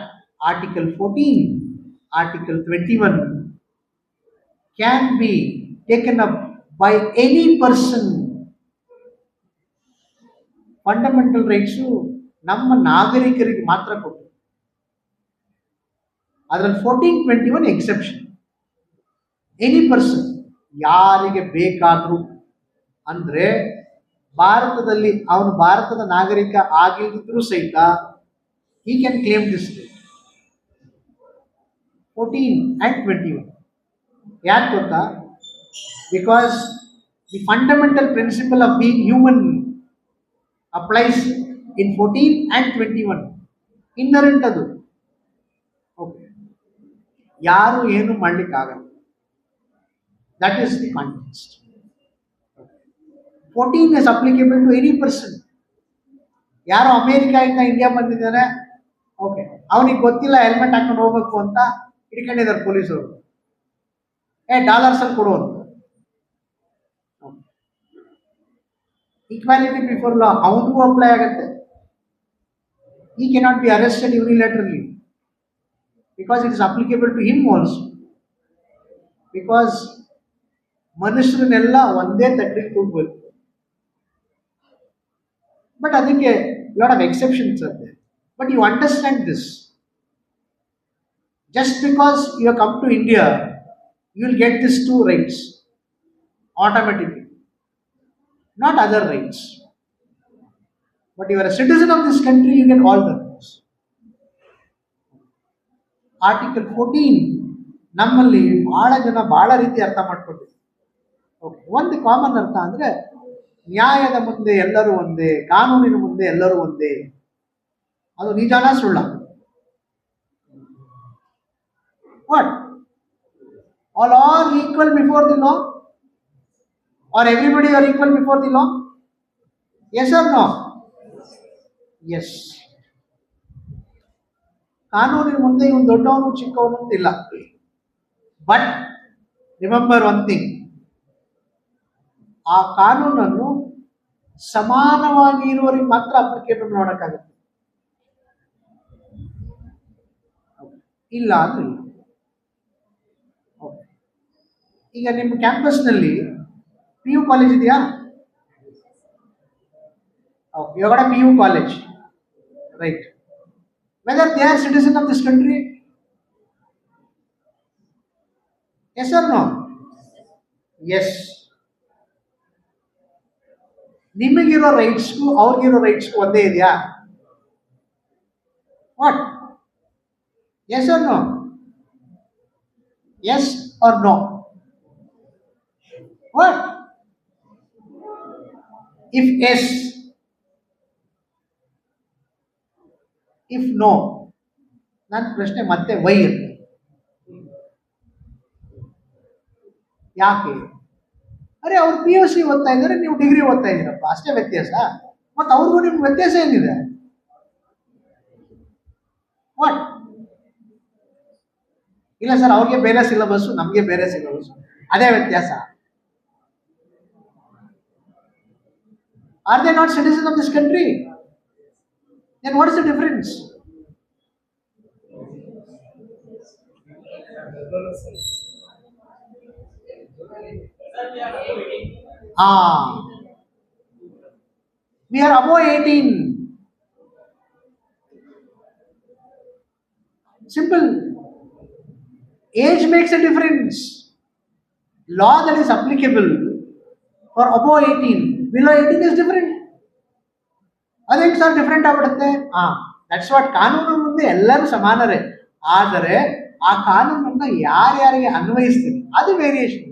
Article 14, Article 21 can be taken up by any person. Fundamental rights ನಮ್ಮ ನಾಗರಿಕರಿಗೆ ಮಾತ್ರ ಕೊಟ್ಟು, ಅದರಲ್ಲಿ 14, 21 exception. Any person, ಯಾರಿಗೆ ಬೇಕಾದರೂ, ಅಂದರೆ ಭಾರತದಲ್ಲಿ ಅವನು ಭಾರತದ ನಾಗರಿಕ ಆಗಿದ್ದರೂ ಸಹಿತ he can claim this right. 14 and 21. ಯಾಕೆ ಗೊತ್ತಾ? Because the fundamental principle of being human applies in 14 and 21. Inherent ಅದು. ಓಕೆ, ಯಾರು ಏನು ಮಾಡಲಿಕ್ಕಾಗಲ್ಲ. That is the context. 14 is applicable to any person. ಯಾರೋ ಅಮೇರಿಕಾಯಿಂದ ಇಂಡಿಯಾ ಬಂದಿದ್ದಾರೆ, ಓಕೆ, ಅವನಿಗೆ ಗೊತ್ತಿಲ್ಲ ಹೆಲ್ಮೆಟ್ ಹಾಕೊಂಡು ಹೋಗ್ಬೇಕು ಅಂತ ಹಿಡ್ಕೊಂಡಿದ್ದಾರೆ ಪೊಲೀಸರು. $1 ಕೊಡು ಅಂತ. ಈಕ್ವಾಲಿಟಿ ಬಿಫೋರ್ ಲಾ ಅವನಿಗೂ ಅಪ್ಲೈ ಆಗುತ್ತೆ. He cannot be arrested unilaterally because it is applicable to him also. Because ಮನುಷ್ಯರನ್ನೆಲ್ಲ ಒಂದೇ ತಟ್ಟೆಗೆ ತೂಗಬೇಕು. ಬಟ್ ಅದಕ್ಕೆ lot of exceptions are there. But you understand this. Just because you have come to India, you will get these two rights automatically, not other rights. But you are a citizen of this country, you get all the rights. Article 14 ನಮ್ಮಲ್ಲಿ ಬಹಳ ಜನ ಬಹಳ ರೀತಿ ಅರ್ಥ ಮಾಡ್ಕೊಂಡಿದ್ದಾರೆ. Okay, ಒಂದು common ಅರ್ಥ ಅಂದ್ರೆ ನ್ಯಾಯದ ಮುಂದೆ ಎಲ್ಲರೂ ಒಂದೇ, ಕಾನೂನಿನ ಮುಂದೆ ಎಲ್ಲರೂ ಒಂದೇ. ಅದು ನಿಜಾನ ಸುಳ್ಳ? What? All are equal before the law, are everybody are equal before the law? Yes or no? Yes. ಕಾನೂನಿನ ಮುಂದೆ ಇವನು ದೊಡ್ಡವನು ಚಿಕ್ಕವನು ಅಂತಿಲ್ಲ. ಬಟ್ ರಿಮೆಂಬರ್ ಒನ್ ಥಿಂಗ್, ಆ ಕಾನೂನನ್ನು ಸಮಾನವಾಗಿ ಇರುವವರಿಗೆ ಮಾತ್ರ ಅಪ್ಲಿಕೇಬಲ್ ಮಾಡೋಕ್ಕಾಗುತ್ತೆ, ಇಲ್ಲ ಅಂದ್ರೆ ಇಲ್ಲ. ಈಗ ನಿಮ್ಮ ಕ್ಯಾಂಪಸ್ನಲ್ಲಿ PU ಕಾಲೇಜ್ ಇದೆಯಾ? ಇವಾಗ PU college, right? Whether they are citizen of this country? Yes or no? Yes. ನಿಮಗಿರೋ ರೈಟ್ಸ್ಗೂ ಅವ್ರಿಗಿರೋ ರೈಟ್ಸ್ಗೂ ಒಂದೇ ಇದೆಯಾ? What? Yes or no? Yes or no? What? If yes, if no. ನನ್ನ ಪ್ರಶ್ನೆ ಮತ್ತೆ ವೈ ಅಂತ. ಯಾಕೆ? ಅರೆ ಅವ್ರು PUC ಓದ್ತಾ ಇದ್ದಾರೆ, ನೀವು ಡಿಗ್ರಿ ಓದ್ತಾ ಇದ್ದೀರಪ್ಪ, ಅಷ್ಟೇ ವ್ಯತ್ಯಾಸ. ಮತ್ತು ಅವ್ರಿಗೂ ನಿಮ್ಗೆ ವ್ಯತ್ಯಾಸ ಏನಿದೆ? ವಾಟ್? ಇಲ್ಲ ಸರ್, ಅವ್ರಿಗೆ ಬೇರೆ ಸಿಲೆಬಸ್ಸು, ನಮಗೆ ಬೇರೆ ಸಿಲೆಬಸ್ಸು, ಅದೇ ವ್ಯತ್ಯಾಸ. Are they not citizen of this country? Then what is the difference? We are above 18. Simple. Age makes a difference. Law that is applicable for above 18, below 18 is different. ಅದೇನು sir different ಆಗ್ಬಿಡುತ್ತೆ? That's what. ಕಾನೂನು ಮುಂದೆ ಎಲ್ಲರೂ ಸಮಾನರೇ, ಆದರೆ ಆ ಕಾನೂನನ್ನು ಯಾರ್ಯಾರಿಗೆ ಅನ್ವಯಿಸ್ತೀವಿ ಅದು variation.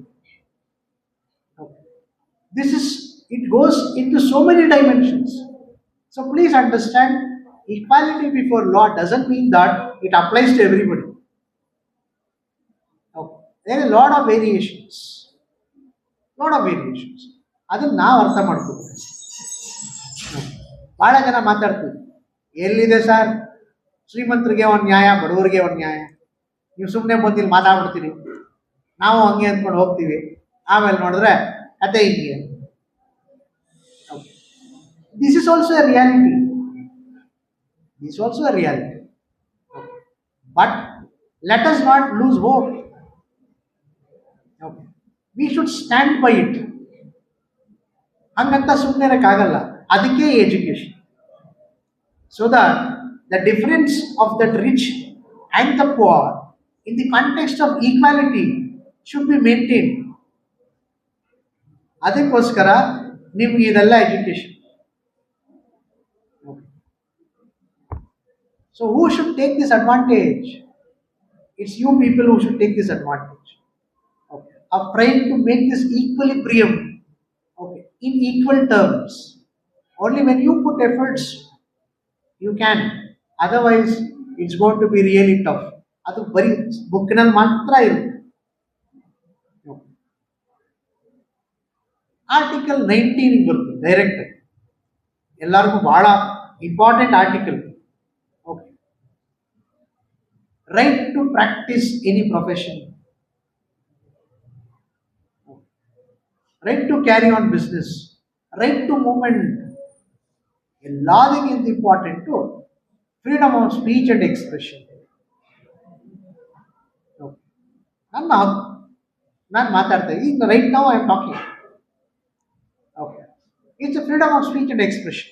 This is, it goes into so many dimensions. So please understand, equality before law doesn't mean that it applies to everybody. Okay. There are a lot of variations. ಅದನ್ನು ನಾವು ಅರ್ಥ ಮಾಡ್ಕೋಬೇಕು. ಭಾಳ ಜನ ಮಾತಾಡ್ತೀವಿ, ಎಲ್ಲಿದೆ ಸರ್ ಶ್ರೀಮಂತರಿಗೆ ಒಂದು ನ್ಯಾಯ, ಬಡವರಿಗೆ ಒಂದು ನ್ಯಾಯ? ನೀವು ಸುಮ್ಮನೆ ಬಂದು ಇಲ್ಲಿ ಮಾತಾಡ್ಬಿಡ್ತೀರಿ, ನಾವು ಹಂಗೆ ಅಂದ್ಕೊಂಡು ಹೋಗ್ತೀವಿ, ಆಮೇಲೆ ನೋಡಿದ್ರೆ ಕತೆ ಹಿಂಗೆ. This is also a reality. But let us not lose hope. Okay. We should stand by it. ಹಂಗಂತ ಸುಮ್ಮನೆ ಇರೋಕ್ಕಾಗಲ್ಲ. ಅದಕ್ಕೆ education. So that the difference of that rich and the poor in the context of equality should be maintained. ಅದಕ್ಕೋಸ್ಕರ ನಿಮ್ಗೆ ಇದೆಲ್ಲ education. So who should take this advantage? It's you people who should take this advantage. Okay. Of trying to make this equilibrium, okay, in equal terms. Only when you put efforts, you can. Otherwise, it's going to be really tough. ಅದು ಬರೀ ಬುಕ್ನಲ್ಲಿ ಮಾತ್ರ ಇರುತ್ತೆ. Article 19 ಬರುತ್ತೆ direct. ಎಲ್ಲರಿಗೂ ಬಹಳ important article. Okay, right to practice any profession, right to carry on business, right to movement. ಎಲ್ಲದಕ್ಕಿಂತ important freedom of speech and expression. ನಾನು ಮಾತಾಡ್ತಾ ಈಗ right now I am talking. Okay, it's a freedom of speech and expression.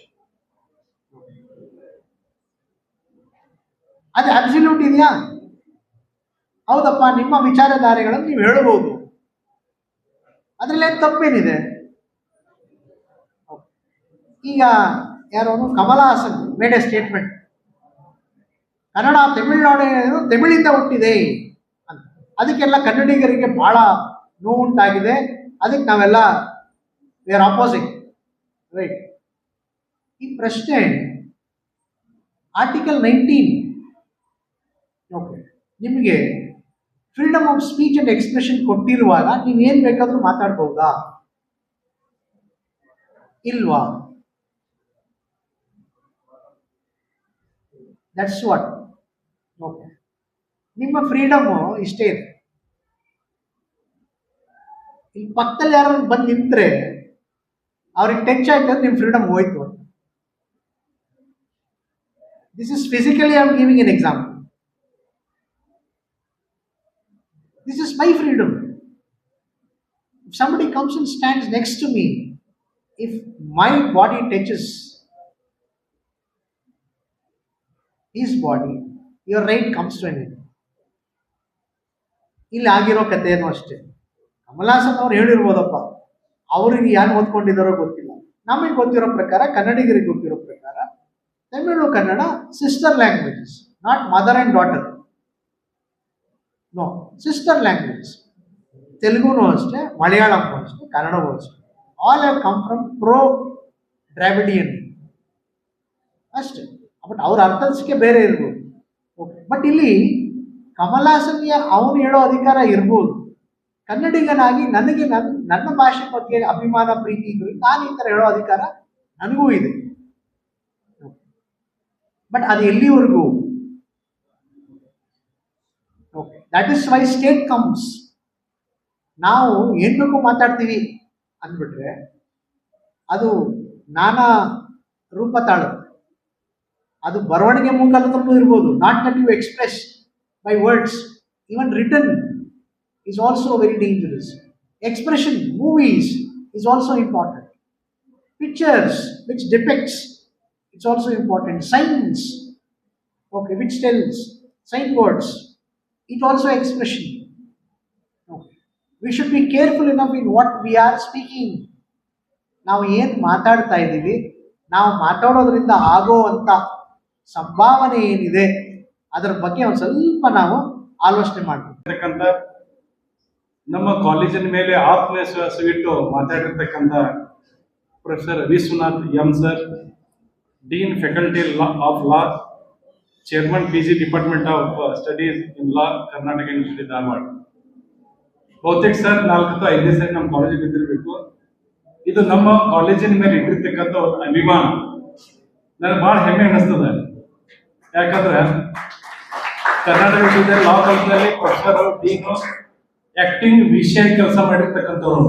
ಅದು absolute ಇದೆಯಾ? ಹೌದಪ್ಪ, ನಿಮ್ಮ ವಿಚಾರಧಾರೆಗಳನ್ನು ನೀವು ಹೇಳಬಹುದು, ಅದರಲ್ಲೇನು ತಪ್ಪೇನಿದೆ. ಈಗ ಯಾರೋ Kamala Haasan made a statement, Kannada Tamil Nadu ತಮಿಳಿಂದ ಹುಟ್ಟಿದೆ ಅಂತ. ಅದಕ್ಕೆಲ್ಲ ಕನ್ನಡಿಗರಿಗೆ ಬಹಳ ನೋವುಂಟಾಗಿದೆ. ಅದಕ್ಕೆ ನಾವೆಲ್ಲ ವಿ ಆರ್ ಆಪೋಸಿಟ್, ರೈಟ್? ಈ ಪ್ರಶ್ನೆ ಆರ್ಟಿಕಲ್ 19, ಓಕೆ, ನಿಮಗೆ freedom of speech and expression ಕೊಟ್ಟಿರುವಾಗ ನೀವೇನು ಬೇಕಾದರೂ ಮಾತಾಡ್ಬೋದಾ ಇಲ್ವಾ? That's what. ಓಕೆ, ನಿಮ್ಮ ಫ್ರೀಡಮು ಇಷ್ಟೇ ಇದೆ. ಇಲ್ಲಿ ಪಕ್ಕದಲ್ಲಿ ಯಾರು ಬಂದು ನಿಂತರೆ ಅವ್ರಿಗೆ ಟಚ್ ಆಯ್ತು, ನಿಮ್ಮ ಫ್ರೀಡಮ್ ಹೋಯ್ತು ಅಂತ. This is physically I am giving an example. This is my freedom. If somebody comes and stands next to me, if my body touches his body, your right comes to an end. ಇಲ್ಲಿ ಆಗಿರೋ ಕಥೆಯನ್ನು ಅಷ್ಟೇ. ಕಮಲಾಸನ್ ಅವ್ರು ಹೇಳಿರ್ಬೋದಪ್ಪ, ಅವರಿಗೆ ಯಾರು ಓದ್ಕೊಂಡಿದ್ದಾರೋ ಗೊತ್ತಿಲ್ಲ. ನಮಗೆ ಗೊತ್ತಿರೋ ಪ್ರಕಾರ, ಕನ್ನಡಿಗರಿಗೆ ಗೊತ್ತಿರೋ ಪ್ರಕಾರ, Tamil Kannada sister languages, not mother and daughter. No, sister languages. ತೆಲುಗುನೂ ಅಷ್ಟೇ, ಮಲಯಾಳಮೂ ಅಷ್ಟೇ, ಕನ್ನಡವೂ ಅಷ್ಟೇ. All have come from pro Dravidian ಅಷ್ಟೇ. ಬಟ್ ಅವ್ರ ಅರ್ಥಕ್ಕೆ ಬೇರೆ ಇರ್ಬೋದು. ಓಕೆ, ಬಟ್ ಇಲ್ಲಿ ಕಮಲಾಸನ್ಗೆ ಅವನು ಹೇಳೋ ಅಧಿಕಾರ ಇರ್ಬೋದು. ಕನ್ನಡಿಗನಾಗಿ ನನಗೆ ನನ್ನ ಭಾಷೆ ಬಗ್ಗೆ ಅಭಿಮಾನ, ಪ್ರೀತಿ ಇದ್ರು ನಾನು ಈ ಥರ ಹೇಳೋ ಅಧಿಕಾರ ನನಗೂ ಇದೆ. ಬಟ್ ಅದು ಎಲ್ಲಿವರೆಗೂ? Okay, that is why state comes. ನಾವು ಏನು ಬೇಕು ಮಾತಾಡ್ತೀವಿ ಅಂದ್ಬಿಟ್ರೆ ಅದು ನಾನಾ ರೂಪ ತಾಳುತ್ತೆ. ಅದು ಬರವಣಿಗೆ ಮೂಲಕನೂ ಇರ್ಬೋದು, not that you express by words. Even written is also very dangerous. Expression, movies is also important. Pictures which depicts, it's also important. Signs, okay, which tells, signboards, it also expression. Okay. We should be careful enough in what we are speaking. ನಾವು ಏನು ಮಾತಾಡ್ತಾ ಇದ್ದೀವಿ, ನಾವು ಮಾತಾಡೋದ್ರಿಂದ ಆಗೋವಂಥ ಸಂಭಾವನೆ ಏನಿದೆ ಅದರ ಬಗ್ಗೆ ಒಂದು ಸ್ವಲ್ಪ ನಾವು ಆಲೋಚನೆ ಮಾಡಬೇಕು. ನಮ್ಮ ಕಾಲೇಜಿನ ಮೇಲೆ ಆತ್ಮವಿಶ್ವಾಸವಿಟ್ಟು ಮಾತಾಡಿರ್ತಕ್ಕಂಥ professor Vishwanath M sir, dean faculty of law, chairman PG department of studies in law, Karnataka university Dharwad. ಬಹುತೇಕ ಸರ್ 4 ಅಥವಾ 5ನೇ ಸರಿ ನಮ್ಮ ಕಾಲೇಜಿಗೆ ಬಂದಿರಬೇಕು. ಇದು ನಮ್ಮ ಕಾಲೇಜಿನ ಮೇಲೆ ಇಟ್ಟಿರ್ತಕ್ಕಂಥ ಒಂದು ಅಭಿಮಾನ ನನಗೆ ಭಾಳ ಹೆಮ್ಮೆ ಅನ್ನಿಸ್ತದೆ. ಯಾಕಂದ್ರೆ ಕರ್ನಾಟಕ ವಿಶ್ವವಿದ್ಯಾಲಯ ಲಾ ಕಾಲೇಜಿನಲ್ಲಿ ಪ್ರೊಫೆಸರ್ ಡೀನು ಆಕ್ಟಿಂಗ್ ವಿಷಯ ಕೆಲಸ ಮಾಡಿರ್ತಕ್ಕಂಥವ್ರು.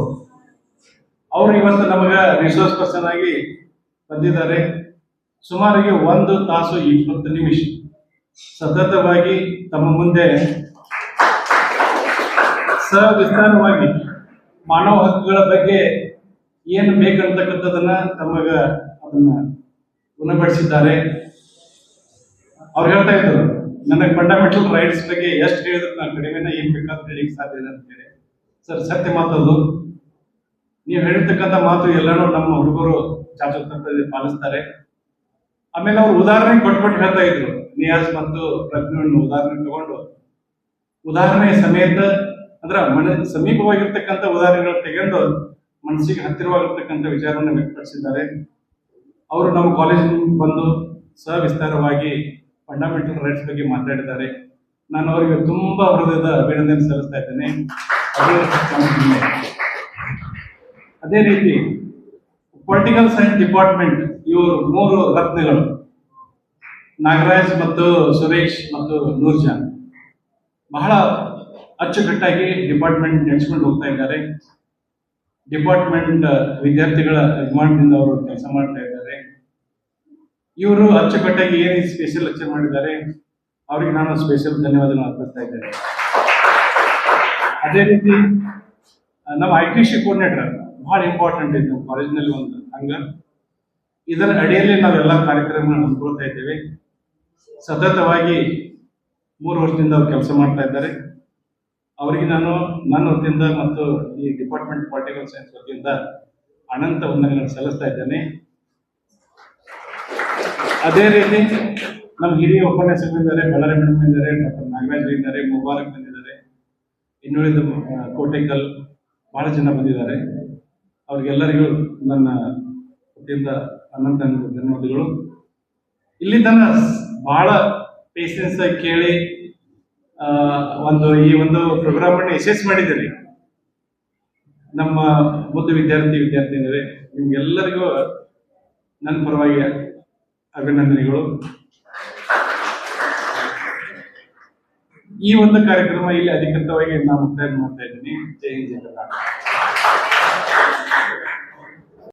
ಅವರು ಇವತ್ತು ನಮಗೆ ರಿಸೋರ್ಸ್ ಪರ್ಸನ್ ಆಗಿ ಬಂದಿದ್ದಾರೆ. ಸುಮಾರಿಗೆ 1 ತಾಸು 20 ನಿಮಿಷ ಸತತವಾಗಿ ತಮ್ಮ ಮುಂದೆ ಸವಿಸ್ತಾರವಾಗಿ ಮಾನವ ಹಕ್ಕುಗಳ ಬಗ್ಗೆ ಏನು ಬೇಕಂತಕ್ಕಂಥದನ್ನ ತಮಗ ಅದನ್ನ ಉಣಬಡಿಸಿದ್ದಾರೆ. ಅವ್ರು ಹೇಳ್ತಾ ಇದ್ರು, ನನಗೆ ಫಂಡಮೆಂಟಲ್ ರೈಟ್ಸ್ ಬಗ್ಗೆ ಎಷ್ಟು ಹೇಳಿದ್ರು ನಾನು ಕಡಿಮೆನ ಏನು ಬೇಕಾದ್ರೂ ಹೇಳಿಕ್ಕೆ ಸಾಧ್ಯ ಇದೆ ಅಂತ ಹೇಳಿ. ಸರ್, ಸತ್ಯ ಮಾತದು. ನೀವು ಹೇಳಿರ್ತಕ್ಕಂಥ ಮಾತು ಎಲ್ಲನೂ ನಮ್ಮ ಹುಡುಗರು ಚಾಚುತಪ್ಪದೆ ಪಾಲಿಸ್ತಾರೆ. ಆಮೇಲೆ ಅವ್ರು ಉದಾಹರಣೆ ಕೊಟ್ಬಿಟ್ಟು ಹೇಳ್ತಾ ಇದ್ರು. ನಿಯಾಜ್ ಮತ್ತು ಪ್ರಜ್ಞೆಯನ್ನು ಉದಾಹರಣೆ ತಗೊಂಡು ಉದಾಹರಣೆ ಸಮೇತ ಅಂದ್ರೆ ಸಮೀಪವಾಗಿರ್ತಕ್ಕಂಥ ಉದಾಹರಣೆಗಳು ತೆಗೆದು ಮನಸ್ಸಿಗೆ ಹತ್ತಿರವಾಗಿರ್ತಕ್ಕಂಥ ವಿಚಾರವನ್ನು ವ್ಯಕ್ತಪಡಿಸಿದ್ದಾರೆ. ಅವರು ನಮ್ಮ ಕಾಲೇಜಿಗೆ ಬಂದು ಸವಿಸ್ತಾರವಾಗಿ ಫಂಡಮೆಂಟಲ್ ರೈಟ್ಸ್ ಬಗ್ಗೆ ಮಾತಾಡಿದ್ದಾರೆ. ನಾನು ಅವರಿಗೆ ತುಂಬಾ ಹೃದಯದ ಅಭಿನಂದನೆ ಸಲ್ಲಿಸ್ತಾ ಇದ್ದೇನೆ. ಅದೇ ರೀತಿ ಪೊಲಿಟಿಕಲ್ ಸೈನ್ಸ್ ಡಿಪಾರ್ಟ್ಮೆಂಟ್ ಇವರು 3 ರತ್ನಗಳು, ನಾಗರಾಜ್ ಮತ್ತು ಸುರೇಶ್ ಮತ್ತು ನೂರ್ಜಾನ್, ಬಹಳ ಅಚ್ಚುಕಟ್ಟಾಗಿ ಡಿಪಾರ್ಟ್ಮೆಂಟ್ ನಡೆಸ್ಕೊಂಡು ಹೋಗ್ತಾ ಇದ್ದಾರೆ. ಡಿಪಾರ್ಟ್ಮೆಂಟ್ ವಿದ್ಯಾರ್ಥಿಗಳ ಅಭಿಮಾನದಿಂದ ಅವರು ಕೆಲಸ ಮಾಡ್ತಾ ಇದ್ದಾರೆ. ಇವರು ಅಚ್ಚುಕಟ್ಟಾಗಿ ಏನು ಸ್ಪೆಷಲ್ ಲೆಕ್ಚರ್ ಮಾಡಿದ್ದಾರೆ, ಅವರಿಗೆ ನಾನು ಸ್ಪೆಷಲ್ ಧನ್ಯವಾದಗಳನ್ನು ಅರ್ಪಿಸ್ತಾ ಇದ್ದೇನೆ. ಅದೇ ರೀತಿ ನಮ್ಮ ITC ಕೋಆರ್ಡಿನೇಟರ್ ಬಹಳ ಇಂಪಾರ್ಟೆಂಟ್ ಇದೆ ನಮ್ಮ ಕಾಲೇಜಿನಲ್ಲಿ ಒಂದು ಅಂಗ. ಇದರ ಅಡಿಯಲ್ಲಿ ನಾವೆಲ್ಲ ಕಾರ್ಯಕ್ರಮಗಳನ್ನು ಹಮ್ಮಿಕೊಳ್ತಾ ಇದ್ದೇವೆ. ಸತತವಾಗಿ 3 ವರ್ಷದಿಂದ ಅವ್ರು ಕೆಲಸ ಮಾಡ್ತಾ ಇದ್ದಾರೆ. ಅವರಿಗೆ ನಾನು ನನ್ನ ವತಿಯಿಂದ ಮತ್ತು ಈ ಡಿಪಾರ್ಟ್ಮೆಂಟ್ ಪೊಲಿಟಿಕಲ್ ಸೈನ್ಸ್ ವತಿಯಿಂದ ಅನಂತ ವಂದನೆಗಳನ್ನು ಸಲ್ಲಿಸ್ತಾ ಇದ್ದೇನೆ. ಅದೇ ರೀತಿ ನಮ್ಮ ಹಿರಿಯ ಉಪನ್ಯಾಸಕರಿದ್ದಾರೆ, ಬಳ್ಳಾರಿ ಮೇಡಮ್ ಇದ್ದಾರೆ, ಡಾಕ್ಟರ್ ನಾಗರಾಜ್ ಇದ್ದಾರೆ, ಮುಬಾರಕ್ ಬಂದಿದ್ದಾರೆ, ಇನ್ನುಳಿದ ಕೋಟೆಕಲ್ ಬಹಳ ಜನ ಬಂದಿದ್ದಾರೆ. ಅವ್ರಿಗೆಲ್ಲರಿಗೂ ನನ್ನ ವತಿಯಿಂದ ಅನಂತ ಧನ್ಯವಾದಗಳು. ಇಲ್ಲಿ ತನ ಬಹಳ ಪೇಷನ್ಸ್ ಆಗಿ ಕೇಳಿ ಈ ಒಂದು ಪ್ರೋಗ್ರಾಮ್ ಅನ್ನು ಯಶಸ್ವಿ ಮಾಡಿದ್ದೀರಿ. ನಮ್ಮ ಮುದ್ದು ವಿದ್ಯಾರ್ಥಿನಿಯರೇ, ನಿಮ್ಗೆಲ್ಲರಿಗೂ ನನ್ನ ಪರವಾಗಿ ಅಭಿನಂದನೆಗಳು. ಈ ಒಂದು ಕಾರ್ಯಕ್ರಮ ಇಲ್ಲಿ ಅಧಿಕೃತವಾಗಿ ನಾನು ಮುಕ್ತಾಯ ಮಾಡ್ತಾ ಇದ್ದೀನಿ. ಜೈ ಹಿಂದ್, ಜೈ ಕರ್ನಾಟಕ.